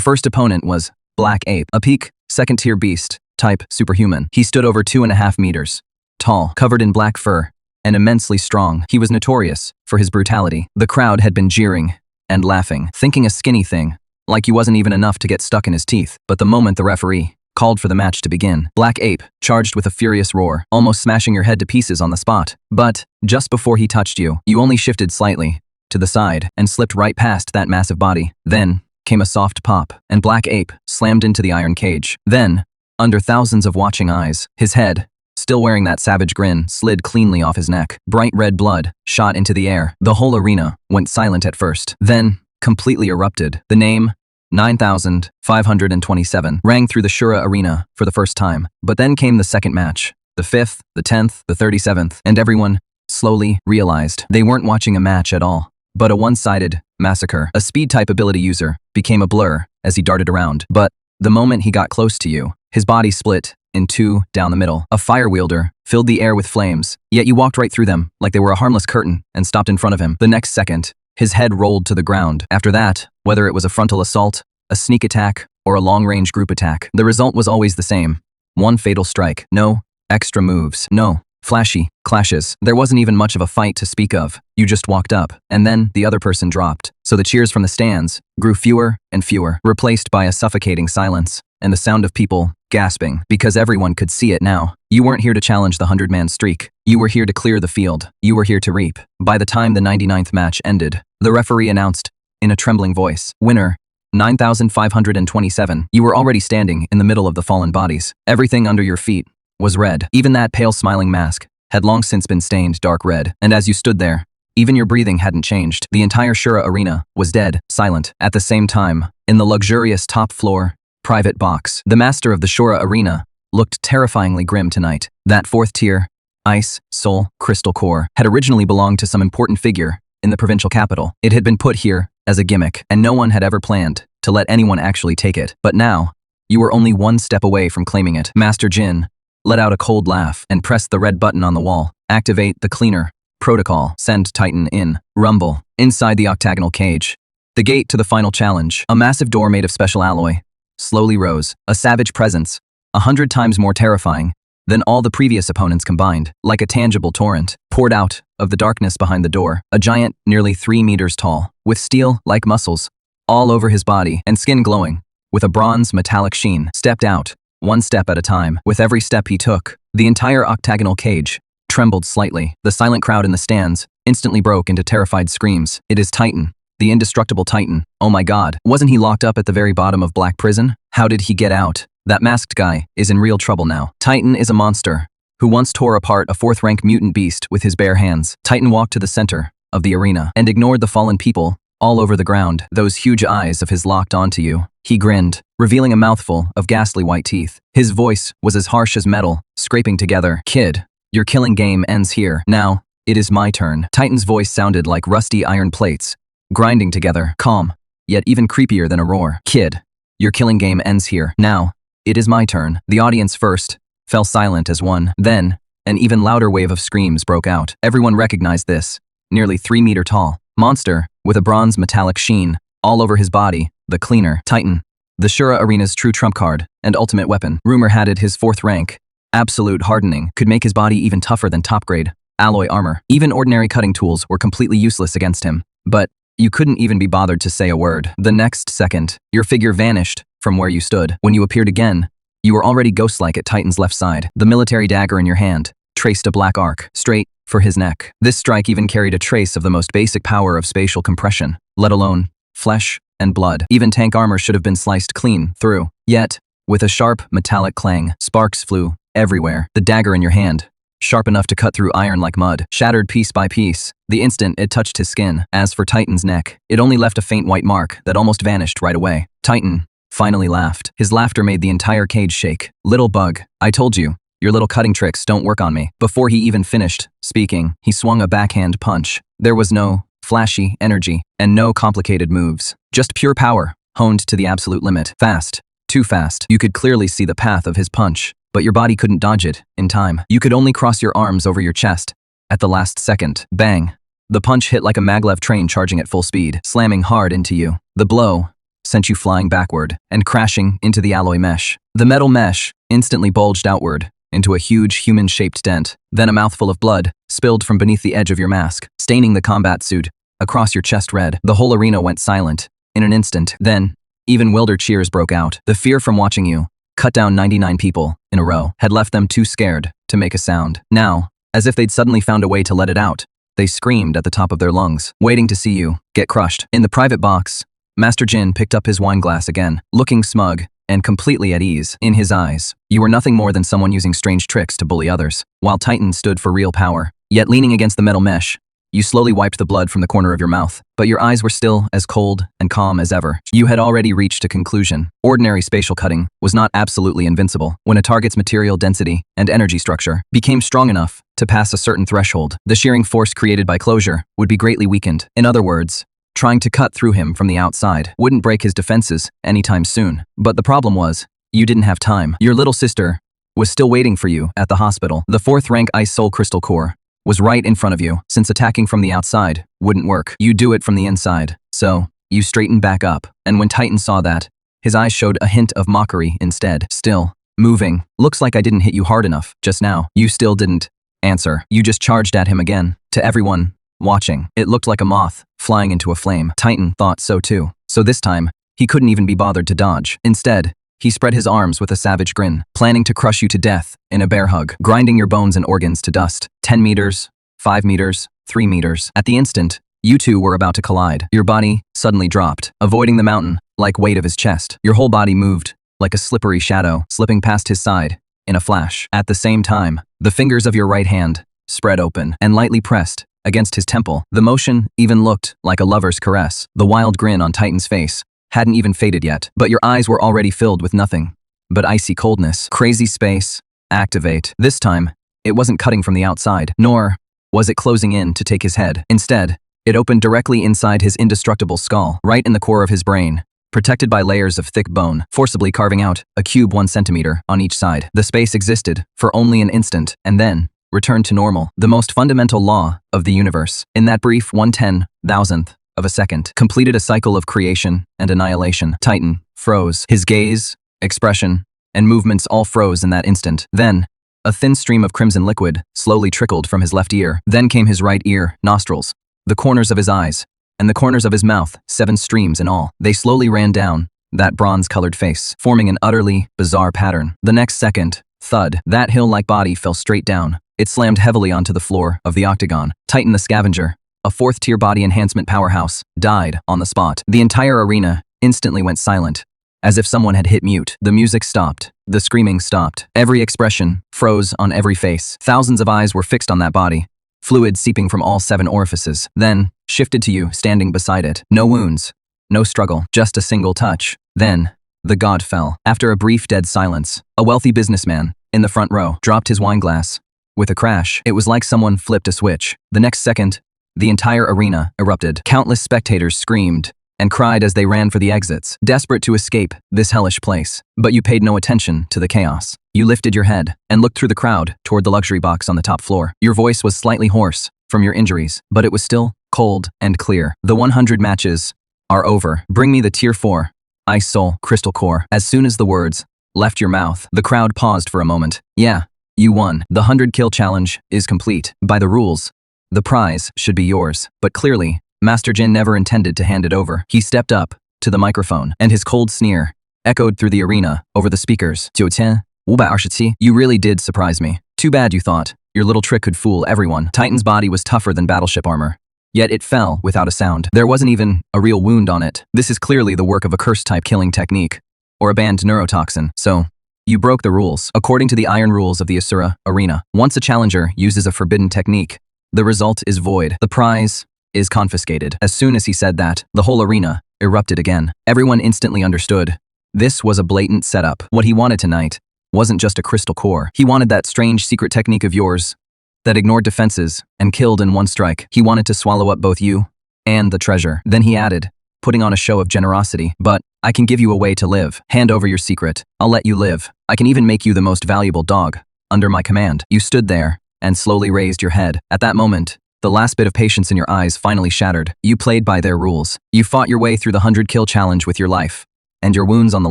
first opponent was Black Ape, a peak, second-tier beast, type superhuman. He stood over 2.5 meters tall, covered in black fur, and immensely strong. He was notorious for his brutality. The crowd had been jeering and laughing, thinking a skinny thing, like he wasn't even enough to get stuck in his teeth. But the moment the referee called for the match to begin, Black Ape charged with a furious roar, almost smashing your head to pieces on the spot. But just before he touched you, you only shifted slightly to the side and slipped right past that massive body. Then came a soft pop, and Black Ape slammed into the iron cage. Then, under thousands of watching eyes, his head, still wearing that savage grin, slid cleanly off his neck. Bright red blood shot into the air. The whole arena went silent at first, then completely erupted. The name 9527 rang through the Shura arena for the first time. But then came the second match, the 5th, the 10th, the 37th, and everyone slowly realized they weren't watching a match at all, but a one-sided massacre. A speed-type ability user became a blur as he darted around. But the moment he got close to you, his body split in two down the middle. A fire wielder filled the air with flames, yet you walked right through them like they were a harmless curtain and stopped in front of him. The next second, his head rolled to the ground. After that, whether it was a frontal assault, a sneak attack, or a long-range group attack, the result was always the same. One fatal strike. No extra moves. No flashy clashes. There wasn't even much of a fight to speak of. You just walked up, and then the other person dropped. So the cheers from the stands grew fewer and fewer, replaced by a suffocating silence and the sound of people gasping, because everyone could see it now. You weren't here to challenge the 100-man streak. You were here to clear the field. You were here to reap. By the time the 99th match ended, the referee announced, in a trembling voice, winner, 9527. You were already standing in the middle of the fallen bodies. Everything under your feet was red. Even that pale smiling mask had long since been stained dark red. And as you stood there, even your breathing hadn't changed. The entire Shura arena was dead, silent. At the same time, in the luxurious top floor private box, the master of the Shura arena looked terrifyingly grim tonight. That 4th tier, ice, soul, crystal core, had originally belonged to some important figure in the provincial capital. It had been put here as a gimmick, and no one had ever planned to let anyone actually take it. But now, you were only one step away from claiming it. Master Jin let out a cold laugh and pressed the red button on the wall. Activate the cleaner protocol. Send Titan in. Rumble. Inside the octagonal cage, the gate to the final challenge, a massive door made of special alloy, slowly rose. A savage presence, 100 times more terrifying than all the previous opponents combined, like a tangible torrent, poured out of the darkness behind the door. A giant, nearly 3 meters tall, with steel-like muscles all over his body and skin glowing with a bronze metallic sheen, stepped out one step at a time. With every step he took, the entire octagonal cage trembled slightly. The silent crowd in the stands instantly broke into terrified screams. It is Titan, the indestructible Titan. Oh my god, wasn't he locked up at the very bottom of Black Prison? How did he get out? That masked guy is in real trouble now. Titan is a monster who once tore apart a fourth-rank mutant beast with his bare hands. Titan walked to the center of the arena and ignored the fallen people all over the ground. Those huge eyes of his locked onto you. He grinned, revealing a mouthful of ghastly white teeth. His voice was as harsh as metal, scraping together. Kid, your killing game ends here. Now, it is my turn. Titan's voice sounded like rusty iron plates, grinding together, calm, yet even creepier than a roar. Kid, your killing game ends here. Now, it is my turn. The audience first fell silent as one. Then, an even louder wave of screams broke out. Everyone recognized this nearly 3-meter tall monster with a bronze metallic sheen all over his body, the cleaner, Titan, the Shura Arena's true trump card and ultimate weapon. Rumor had it his 4th rank, absolute hardening, could make his body even tougher than top-grade alloy armor. Even ordinary cutting tools were completely useless against him. But you couldn't even be bothered to say a word. The next second, your figure vanished from where you stood. When you appeared again, you were already ghost-like at Titan's left side. The military dagger in your hand traced a black arc, straight for his neck. This strike even carried a trace of the most basic power of spatial compression, let alone flesh and blood. Even tank armor should have been sliced clean through. Yet, with a sharp, metallic clang, sparks flew everywhere. The dagger in your hand, sharp enough to cut through iron like mud, shattered piece by piece the instant it touched his skin. As for Titan's neck, it only left a faint white mark that almost vanished right away. Titan finally laughed. His laughter made the entire cage shake. Little bug, I told you, your little cutting tricks don't work on me. Before he even finished speaking, he swung a backhand punch. There was no flashy energy and no complicated moves. Just pure power, honed to the absolute limit. Fast, too fast. You could clearly see the path of his punch, but your body couldn't dodge it in time. You could only cross your arms over your chest at the last second. Bang. The punch hit like a maglev train charging at full speed, slamming hard into you. The blow sent you flying backward and crashing into the alloy mesh. The metal mesh instantly bulged outward into a huge human-shaped dent. Then a mouthful of blood spilled from beneath the edge of your mask, staining the combat suit across your chest red. The whole arena went silent in an instant. Then, even wilder cheers broke out. The fear from watching you cut down 99 people in a row had left them too scared to make a sound. Now, as if they'd suddenly found a way to let it out, they screamed at the top of their lungs, waiting to see you get crushed. In the private box, Master Jin picked up his wine glass again, looking smug and completely at ease. In his eyes, you were nothing more than someone using strange tricks to bully others, while Titan stood for real power. Yet leaning against the metal mesh, you slowly wiped the blood from the corner of your mouth, but your eyes were still as cold and calm as ever. You had already reached a conclusion. Ordinary spatial cutting was not absolutely invincible. When a target's material density and energy structure became strong enough to pass a certain threshold, the shearing force created by closure would be greatly weakened. In other words, trying to cut through him from the outside wouldn't break his defenses anytime soon. But the problem was, you didn't have time. Your little sister was still waiting for you at the hospital. The 4th rank Ice Soul Crystal Core was right in front of you. Since attacking from the outside wouldn't work, you do it from the inside. So, you straightened back up. And when Titan saw that, his eyes showed a hint of mockery instead. Still moving. Looks like I didn't hit you hard enough just now. You still didn't answer. You just charged at him again. To everyone watching, it looked like a moth flying into a flame. Titan thought so too. So this time, he couldn't even be bothered to dodge. Instead, he spread his arms with a savage grin, planning to crush you to death in a bear hug, grinding your bones and organs to dust. 10 meters, 5 meters, 3 meters. At the instant, you two were about to collide. Your body suddenly dropped, avoiding the mountain like weight of his chest. Your whole body moved like a slippery shadow, slipping past his side in a flash. At the same time, the fingers of your right hand spread open and lightly pressed against his temple. The motion even looked like a lover's caress. The wild grin on Titan's face hadn't even faded yet, but your eyes were already filled with nothing but icy coldness. Crazy space, activate. This time, it wasn't cutting from the outside, nor was it closing in to take his head. Instead, it opened directly inside his indestructible skull, right in the core of his brain, protected by layers of thick bone, forcibly carving out a cube 1 centimeter on each side. The space existed for only an instant, and then returned to normal, the most fundamental law of the universe. In that brief 1/10,000th of a second, completed a cycle of creation and annihilation. Titan froze. His gaze, expression, and movements all froze in that instant. Then, a thin stream of crimson liquid slowly trickled from his left ear. Then came his right ear, nostrils, the corners of his eyes, and the corners of his mouth, 7 streams in all. They slowly ran down that bronze-colored face, forming an utterly bizarre pattern. The next second, thud, that hill-like body fell straight down. It slammed heavily onto the floor of the octagon. Titan the Scavenger, a fourth-tier body enhancement powerhouse, died on the spot. The entire arena instantly went silent, as if someone had hit mute. The music stopped. The screaming stopped. Every expression froze on every face. Thousands of eyes were fixed on that body, fluid seeping from all 7 orifices, then shifted to you standing beside it. No wounds, no struggle, just a single touch. Then, the god fell. After a brief dead silence, a wealthy businessman, in the front row, dropped his wine glass. With a crash, it was like someone flipped a switch. The next second, the entire arena erupted. Countless spectators screamed and cried as they ran for the exits, desperate to escape this hellish place. But you paid no attention to the chaos. You lifted your head and looked through the crowd toward the luxury box on the top floor. Your voice was slightly hoarse from your injuries, but it was still cold and clear. The 100 matches are over. Bring me the Tier 4, Ice Soul, Crystal Core. As soon as the words left your mouth, the crowd paused for a moment. Yeah, you won. The 100-kill challenge is complete. By the rules, the prize should be yours. But clearly, Master Jin never intended to hand it over. He stepped up to the microphone, and his cold sneer echoed through the arena over the speakers. 9,527, you really did surprise me. Too bad you thought your little trick could fool everyone. Titan's body was tougher than battleship armor, yet it fell without a sound. There wasn't even a real wound on it. This is clearly the work of a curse-type killing technique, or a banned neurotoxin. So, you broke the rules. According to the iron rules of the Asura arena, once a challenger uses a forbidden technique, the result is void. The prize is confiscated. As soon as he said that, the whole arena erupted again. Everyone instantly understood. This was a blatant setup. What he wanted tonight wasn't just a crystal core. He wanted that strange secret technique of yours that ignored defenses and killed in one strike. He wanted to swallow up both you and the treasure. Then he added, putting on a show of generosity, but I can give you a way to live. Hand over your secret. I'll let you live. I can even make you the most valuable dog under my command. You stood there and slowly raised your head. At that moment, the last bit of patience in your eyes finally shattered. You played by their rules. You fought your way through the 100-kill challenge with your life and your wounds on the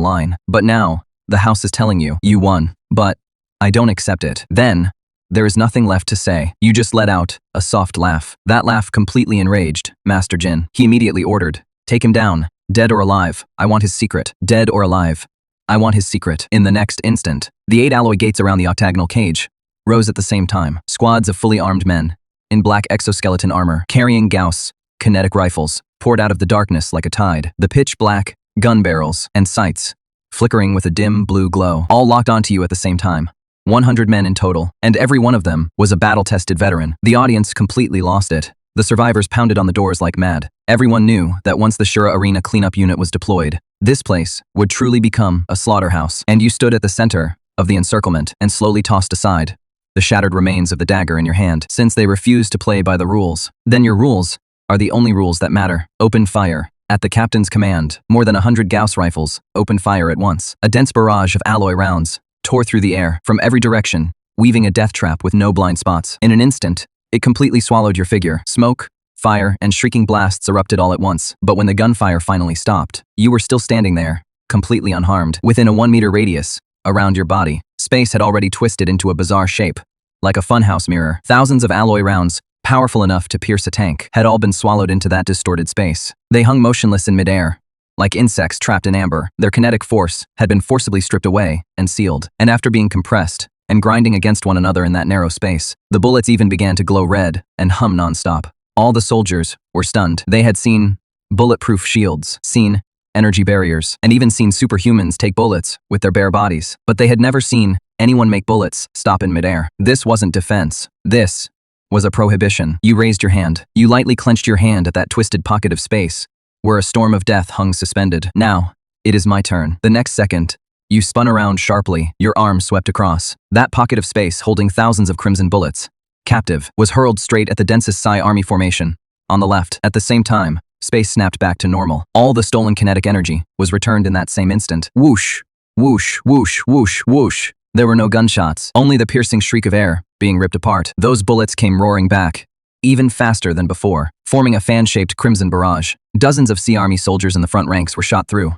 line. But now, the house is telling you, you won. But I don't accept it. Then, there is nothing left to say. You just let out a soft laugh. That laugh completely enraged Master Jin. He immediately ordered, take him down, dead or alive. I want his secret. Dead or alive. I want his secret. In the next instant, the 8 alloy gates around the octagonal cage rose at the same time. Squads of fully armed men, in black exoskeleton armor, carrying Gauss kinetic rifles, poured out of the darkness like a tide. The pitch-black gun barrels and sights, flickering with a dim blue glow, all locked onto you at the same time. 100 men in total, and every one of them was a battle-tested veteran. The audience completely lost it. The survivors pounded on the doors like mad. Everyone knew that once the Shura Arena cleanup unit was deployed, this place would truly become a slaughterhouse. And you stood at the center of the encirclement and slowly tossed aside the shattered remains of the dagger in your hand. Since they refused to play by the rules, then your rules are the only rules that matter. Open fire. At the captain's command, more than 100 Gauss rifles opened fire at once. A dense barrage of alloy rounds tore through the air from every direction, weaving a death trap with no blind spots. In an instant, it completely swallowed your figure. Smoke, fire, and shrieking blasts erupted all at once. But when the gunfire finally stopped, you were still standing there, completely unharmed. Within a 1-meter radius around your body, space had already twisted into a bizarre shape, like a funhouse mirror. Thousands of alloy rounds, powerful enough to pierce a tank, had all been swallowed into that distorted space. They hung motionless in midair, like insects trapped in amber. Their kinetic force had been forcibly stripped away and sealed. And after being compressed and grinding against one another in that narrow space, the bullets even began to glow red and hum nonstop. All the soldiers were stunned. They had seen bulletproof shields, seen energy barriers, and even seen superhumans take bullets with their bare bodies. But they had never seen anyone make bullets stop in midair. This wasn't defense. This was a prohibition. You raised your hand. You lightly clenched your hand at that twisted pocket of space, where a storm of death hung suspended. Now, it is my turn. The next second, you spun around sharply, your arm swept across. That pocket of space holding thousands of crimson bullets, captive, was hurled straight at the densest Psi army formation on the left. At the same time, space snapped back to normal. All the stolen kinetic energy was returned in that same instant. Whoosh, whoosh, whoosh, whoosh, whoosh. There were no gunshots, only the piercing shriek of air being ripped apart. Those bullets came roaring back, even faster than before, forming a fan-shaped crimson barrage. Dozens of Sea Army soldiers in the front ranks were shot through.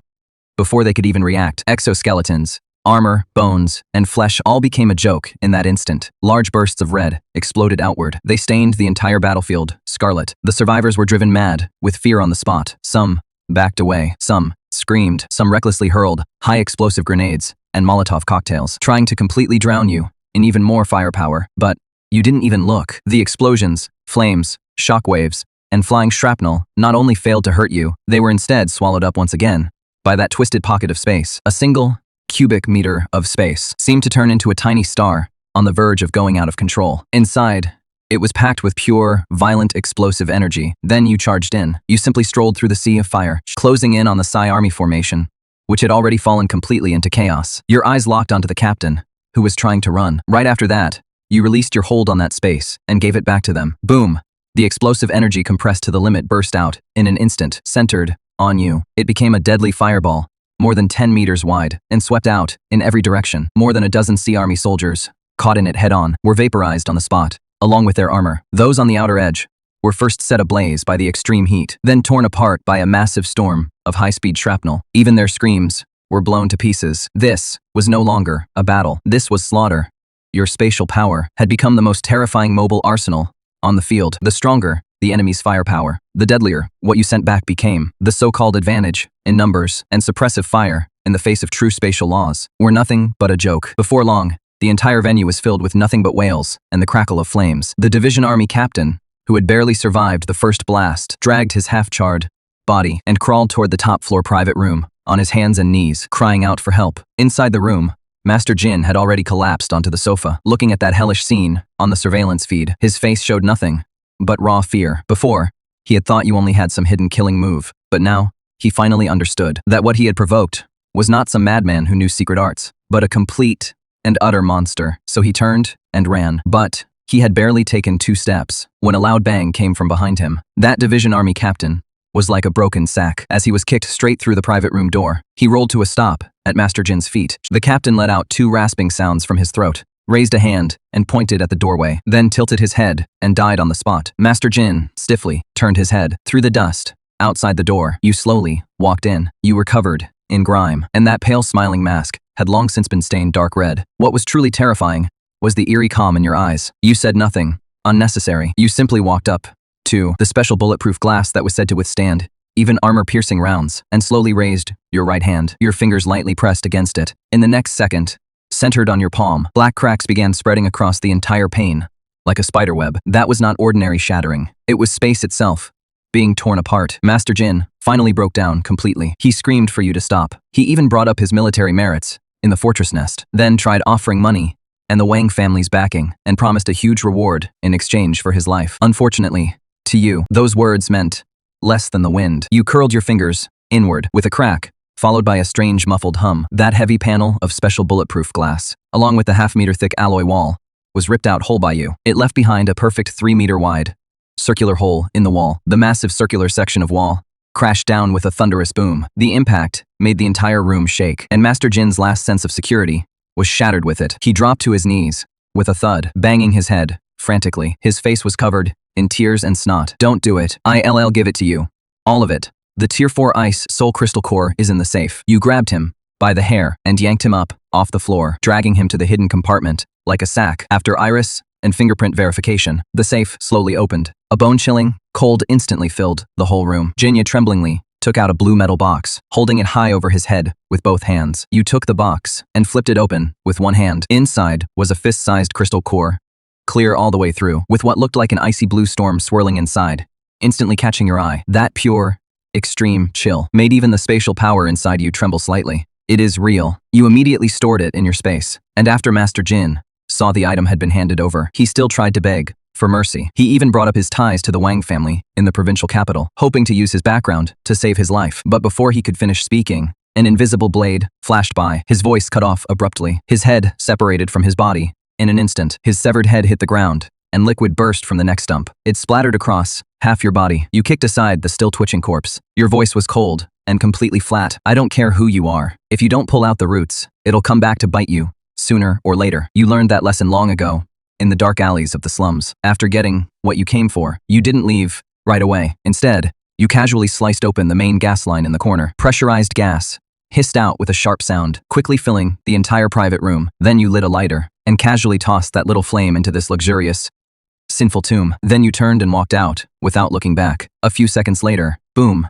Before they could even react, exoskeletons, armor, bones, and flesh all became a joke in that instant. Large bursts of red exploded outward. They stained the entire battlefield scarlet. The survivors were driven mad with fear on the spot. Some backed away. Some screamed, some recklessly hurled high-explosive grenades and Molotov cocktails, trying to completely drown you in even more firepower. But you didn't even look. The explosions, flames, shockwaves, and flying shrapnel not only failed to hurt you, they were instead swallowed up once again by that twisted pocket of space. A single cubic meter of space seemed to turn into a tiny star on the verge of going out of control. Inside, it was packed with pure, violent, explosive energy. Then you charged in. You simply strolled through the sea of fire, closing in on the Psy army formation, which had already fallen completely into chaos. Your eyes locked onto the captain, who was trying to run. Right after that, you released your hold on that space and gave it back to them. Boom! The explosive energy compressed to the limit burst out in an instant, centered on you. It became a deadly fireball, more than 10 meters wide, and swept out in every direction. More than a dozen Sea Army soldiers, caught in it head-on, were vaporized on the spot, along with their armor. Those on the outer edge were first set ablaze by the extreme heat, then torn apart by a massive storm of high-speed shrapnel. Even their screams were blown to pieces. This was no longer a battle. This was slaughter. Your spatial power had become the most terrifying mobile arsenal on the field. The stronger the enemy's firepower, the deadlier what you sent back became. The so-called advantage in numbers and suppressive fire in the face of true spatial laws were nothing but a joke. Before long, the entire venue was filled with nothing but wails and the crackle of flames. The division army captain, who had barely survived the first blast, dragged his half-charred body and crawled toward the top-floor private room on his hands and knees, crying out for help. Inside the room, Master Jin had already collapsed onto the sofa, looking at that hellish scene on the surveillance feed. His face showed nothing but raw fear. Before, he had thought you only had some hidden killing move, but now, he finally understood that what he had provoked was not some madman who knew secret arts, but a complete and utter monster. So he turned and ran. But he had barely taken 2 steps when a loud bang came from behind him. That division army captain was like a broken sack. As he was kicked straight through the private room door, he rolled to a stop at Master Jin's feet. The captain let out 2 rasping sounds from his throat, raised a hand and pointed at the doorway, then tilted his head and died on the spot. Master Jin, stiffly, turned his head. Through the dust, outside the door, you slowly walked in. You were covered in grime, and that pale smiling mask had long since been stained dark red. What was truly terrifying was the eerie calm in your eyes. You said nothing unnecessary. You simply walked up to the special bulletproof glass that was said to withstand even armor-piercing rounds, and slowly raised your right hand, your fingers lightly pressed against it. In the next second, centered on your palm, black cracks began spreading across the entire pane, like a spiderweb. That was not ordinary shattering. It was space itself, being torn apart. Master Jin finally broke down completely. He screamed for you to stop. He even brought up his military merits in the fortress nest, then tried offering money and the Wang family's backing, and promised a huge reward in exchange for his life. Unfortunately, to you, those words meant less than the wind. You curled your fingers inward with a crack, followed by a strange muffled hum. That heavy panel of special bulletproof glass, along with the half-meter thick alloy wall, was ripped out whole by you. It left behind a perfect 3-meter wide circular hole in the wall. The massive circular section of wall crashed down with a thunderous boom. The impact made the entire room shake, and Master Jin's last sense of security was shattered with it. He dropped to his knees with a thud, banging his head frantically. His face was covered in tears and snot. Don't do it. I'll give it to you. All of it. The Tier 4 Ice Soul Crystal Core is in the safe. You grabbed him by the hair and yanked him up off the floor, dragging him to the hidden compartment like a sack. After iris and fingerprint verification, the safe slowly opened. A bone-chilling cold instantly filled the whole room. Jinya tremblingly took out a blue metal box, holding it high over his head with both hands. You took the box and flipped it open with one hand. Inside was a fist-sized crystal core, clear all the way through, with what looked like an icy blue storm swirling inside, instantly catching your eye. That pure, extreme chill made even the spatial power inside you tremble slightly. It is real. You immediately stored it in your space, and after Master Jin saw the item had been handed over, he still tried to beg for mercy. He even brought up his ties to the Wang family in the provincial capital, hoping to use his background to save his life. But before he could finish speaking, an invisible blade flashed by, his voice cut off abruptly. His head separated from his body. In an instant, his severed head hit the ground, and liquid burst from the neck stump. It splattered across half your body. You kicked aside the still twitching corpse. Your voice was cold and completely flat. I don't care who you are. If you don't pull out the roots, it'll come back to bite you, sooner or later. You learned that lesson long ago, in the dark alleys of the slums. After getting what you came for, you didn't leave right away. Instead, you casually sliced open the main gas line in the corner. Pressurized gas hissed out with a sharp sound, quickly filling the entire private room. Then you lit a lighter and casually tossed that little flame into this luxurious, sinful tomb. Then you turned and walked out, without looking back. A few seconds later, boom,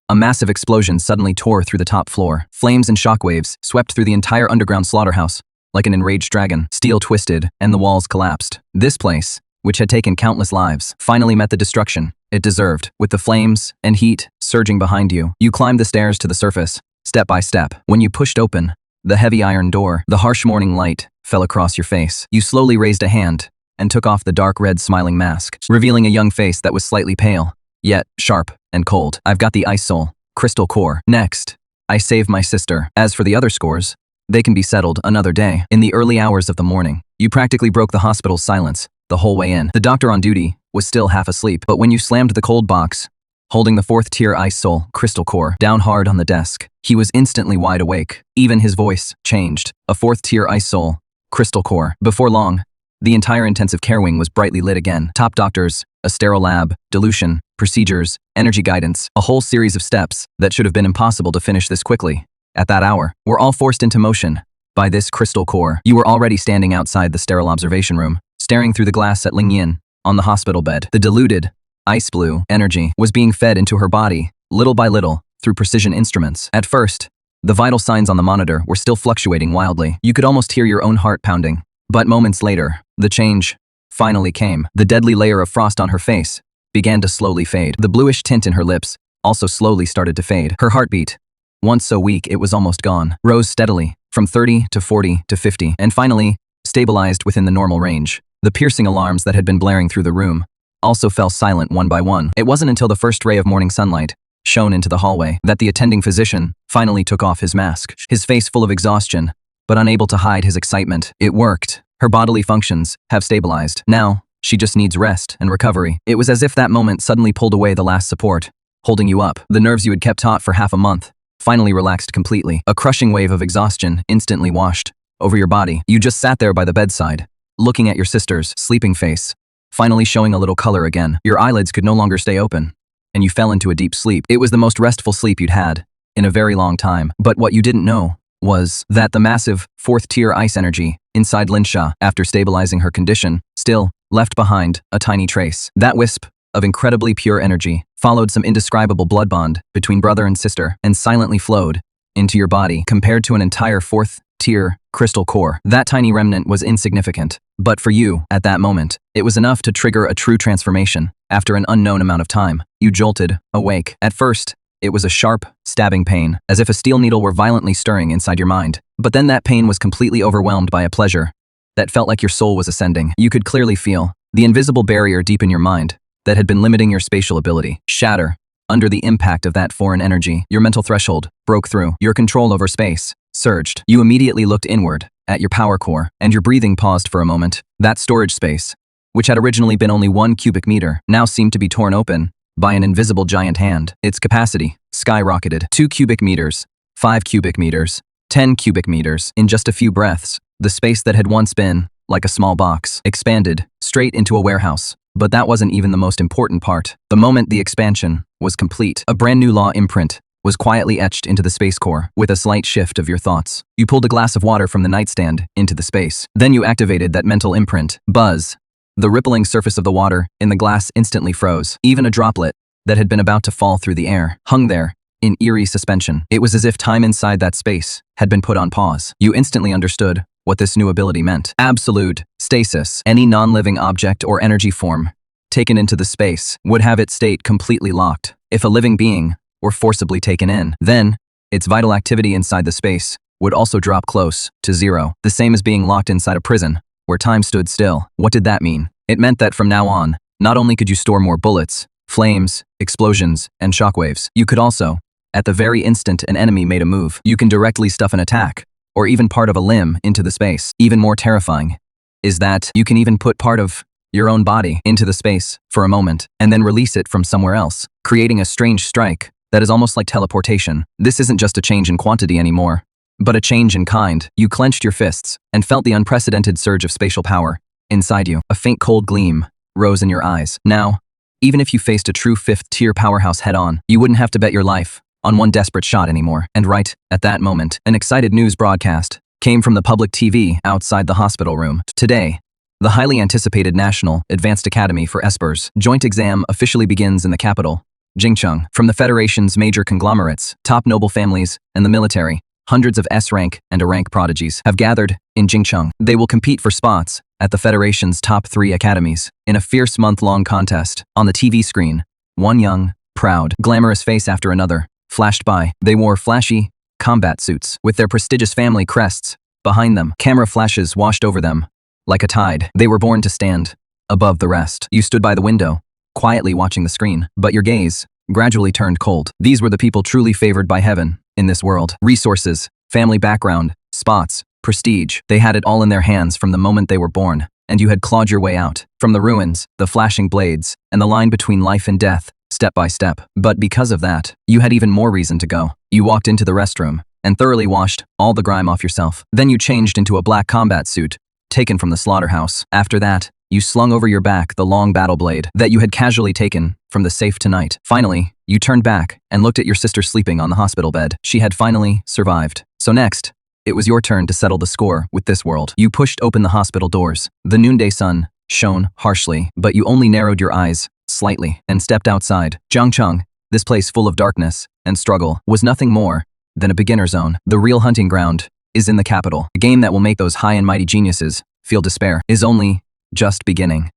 A massive explosion suddenly tore through the top floor. Flames and shockwaves swept through the entire underground slaughterhouse. Like an enraged dragon, steel twisted, and the walls collapsed. This place, which had taken countless lives, finally met the destruction it deserved. With the flames and heat surging behind you, you climbed the stairs to the surface, step by step. When you pushed open the heavy iron door, the harsh morning light fell across your face. You slowly raised a hand and took off the dark red smiling mask, revealing a young face that was slightly pale, yet sharp and cold. I've got the ice soul, crystal core. Next, I saved my sister. As for the other scores, they can be settled another day. In the early hours of the morning, you practically broke the hospital's silence the whole way in. The doctor on duty was still half asleep, but when you slammed the cold box, holding the 4th tier ice soul crystal core down hard on the desk, he was instantly wide awake. Even his voice changed. A 4th tier ice soul crystal core. Before long, the entire intensive care wing was brightly lit again. Top doctors, a sterile lab, dilution, procedures, energy guidance, a whole series of steps that should have been impossible to finish this quickly. At that hour, were all forced into motion by this crystal core. You were already standing outside the sterile observation room, staring through the glass at Ling Yin on the hospital bed. The diluted, ice blue energy was being fed into her body, little by little, through precision instruments. At first, the vital signs on the monitor were still fluctuating wildly. You could almost hear your own heart pounding. But moments later, the change finally came. The deadly layer of frost on her face began to slowly fade. The bluish tint in her lips also slowly started to fade. Her heartbeat, once so weak it was almost gone, rose steadily, from 30 to 40 to 50, and finally stabilized within the normal range. The piercing alarms that had been blaring through the room also fell silent one by one. It wasn't until the first ray of morning sunlight shone into the hallway that the attending physician finally took off his mask, his face full of exhaustion, but unable to hide his excitement. It worked. Her bodily functions have stabilized. Now, she just needs rest and recovery. It was as if that moment suddenly pulled away the last support, holding you up. The nerves you had kept taut for half a month finally relaxed completely. A crushing wave of exhaustion instantly washed over your body. You just sat there by the bedside, looking at your sister's sleeping face, finally showing a little color again. Your eyelids could no longer stay open, and you fell into a deep sleep. It was the most restful sleep you'd had in a very long time. But what you didn't know was that the massive 4th tier ice energy inside Linsha, after stabilizing her condition, still left behind a tiny trace. That wisp of incredibly pure energy followed some indescribable blood bond between brother and sister and silently flowed into your body. Compared to an entire 4th tier crystal core, that tiny remnant was insignificant. But for you, at that moment, it was enough to trigger a true transformation. After an unknown amount of time, you jolted awake. At first, it was a sharp, stabbing pain, as if a steel needle were violently stirring inside your mind. But then that pain was completely overwhelmed by a pleasure that felt like your soul was ascending. You could clearly feel the invisible barrier deep in your mind that had been limiting your spatial ability shatter under the impact of that foreign energy. Your mental threshold broke through. Your control over space surged. You immediately looked inward at your power core, and your breathing paused for a moment. That storage space, which had originally been only 1 cubic meter, now seemed to be torn open by an invisible giant hand. Its capacity skyrocketed. 2 cubic meters, 5 cubic meters, 10 cubic meters. In just a few breaths, the space that had once been like a small box expanded straight into a warehouse. But that wasn't even the most important part. The moment the expansion was complete, a brand new law imprint was quietly etched into the space core. With a slight shift of your thoughts, you pulled a glass of water from the nightstand into the space. Then you activated that mental imprint. Buzz. The rippling surface of the water in the glass instantly froze. Even a droplet that had been about to fall through the air hung there in eerie suspension. It was as if time inside that space had been put on pause. You instantly understood what this new ability meant. Absolute stasis. Any non-living object or energy form taken into the space would have its state completely locked. If a living being were forcibly taken in, then its vital activity inside the space would also drop close to zero, the same as being locked inside a prison where time stood still. What did that mean? It meant that from now on, not only could you store more bullets, flames, explosions, and shockwaves, you could also, at the very instant an enemy made a move, you can directly stuff an attack or even part of a limb into the space. Even more terrifying is that you can even put part of your own body into the space for a moment and then release it from somewhere else, creating a strange strike that is almost like teleportation. This isn't just a change in quantity anymore, but a change in kind. You clenched your fists and felt the unprecedented surge of spatial power inside you. A faint cold gleam rose in your eyes. Now, even if you faced a true 5th-tier powerhouse head-on, you wouldn't have to bet your life on one desperate shot anymore. And right at that moment, an excited news broadcast came from the public TV outside the hospital room. Today, the highly anticipated National Advanced Academy for Espers joint exam officially begins in the capital, Jingcheng. From the Federation's major conglomerates, top noble families, and the military, hundreds of S-rank and A-rank prodigies have gathered in Jingcheng. They will compete for spots at the Federation's top 3 academies in a fierce month-long contest. On the TV screen, one young, proud, glamorous face after another flashed by. They wore flashy combat suits with their prestigious family crests behind them. Camera flashes washed over them like a tide. They were born to stand above the rest. You stood by the window, quietly watching the screen, but your gaze gradually turned cold. These were the people truly favored by heaven in this world. Resources, family background, spots, prestige. They had it all in their hands from the moment they were born, and you had clawed your way out. From the ruins, the flashing blades, and the line between life and death, step by step. But because of that, you had even more reason to go. You walked into the restroom and thoroughly washed all the grime off yourself. Then you changed into a black combat suit, taken from the slaughterhouse. After that, you slung over your back the long battle blade that you had casually taken from the safe tonight. Finally, you turned back and looked at your sister sleeping on the hospital bed. She had finally survived. So next, it was your turn to settle the score with this world. You pushed open the hospital doors. The noonday sun shone harshly, but you only narrowed your eyes slightly and stepped outside. Jiangcheng, this place full of darkness and struggle, was nothing more than a beginner zone. The real hunting ground is in the capital. The game that will make those high and mighty geniuses feel despair is only just beginning.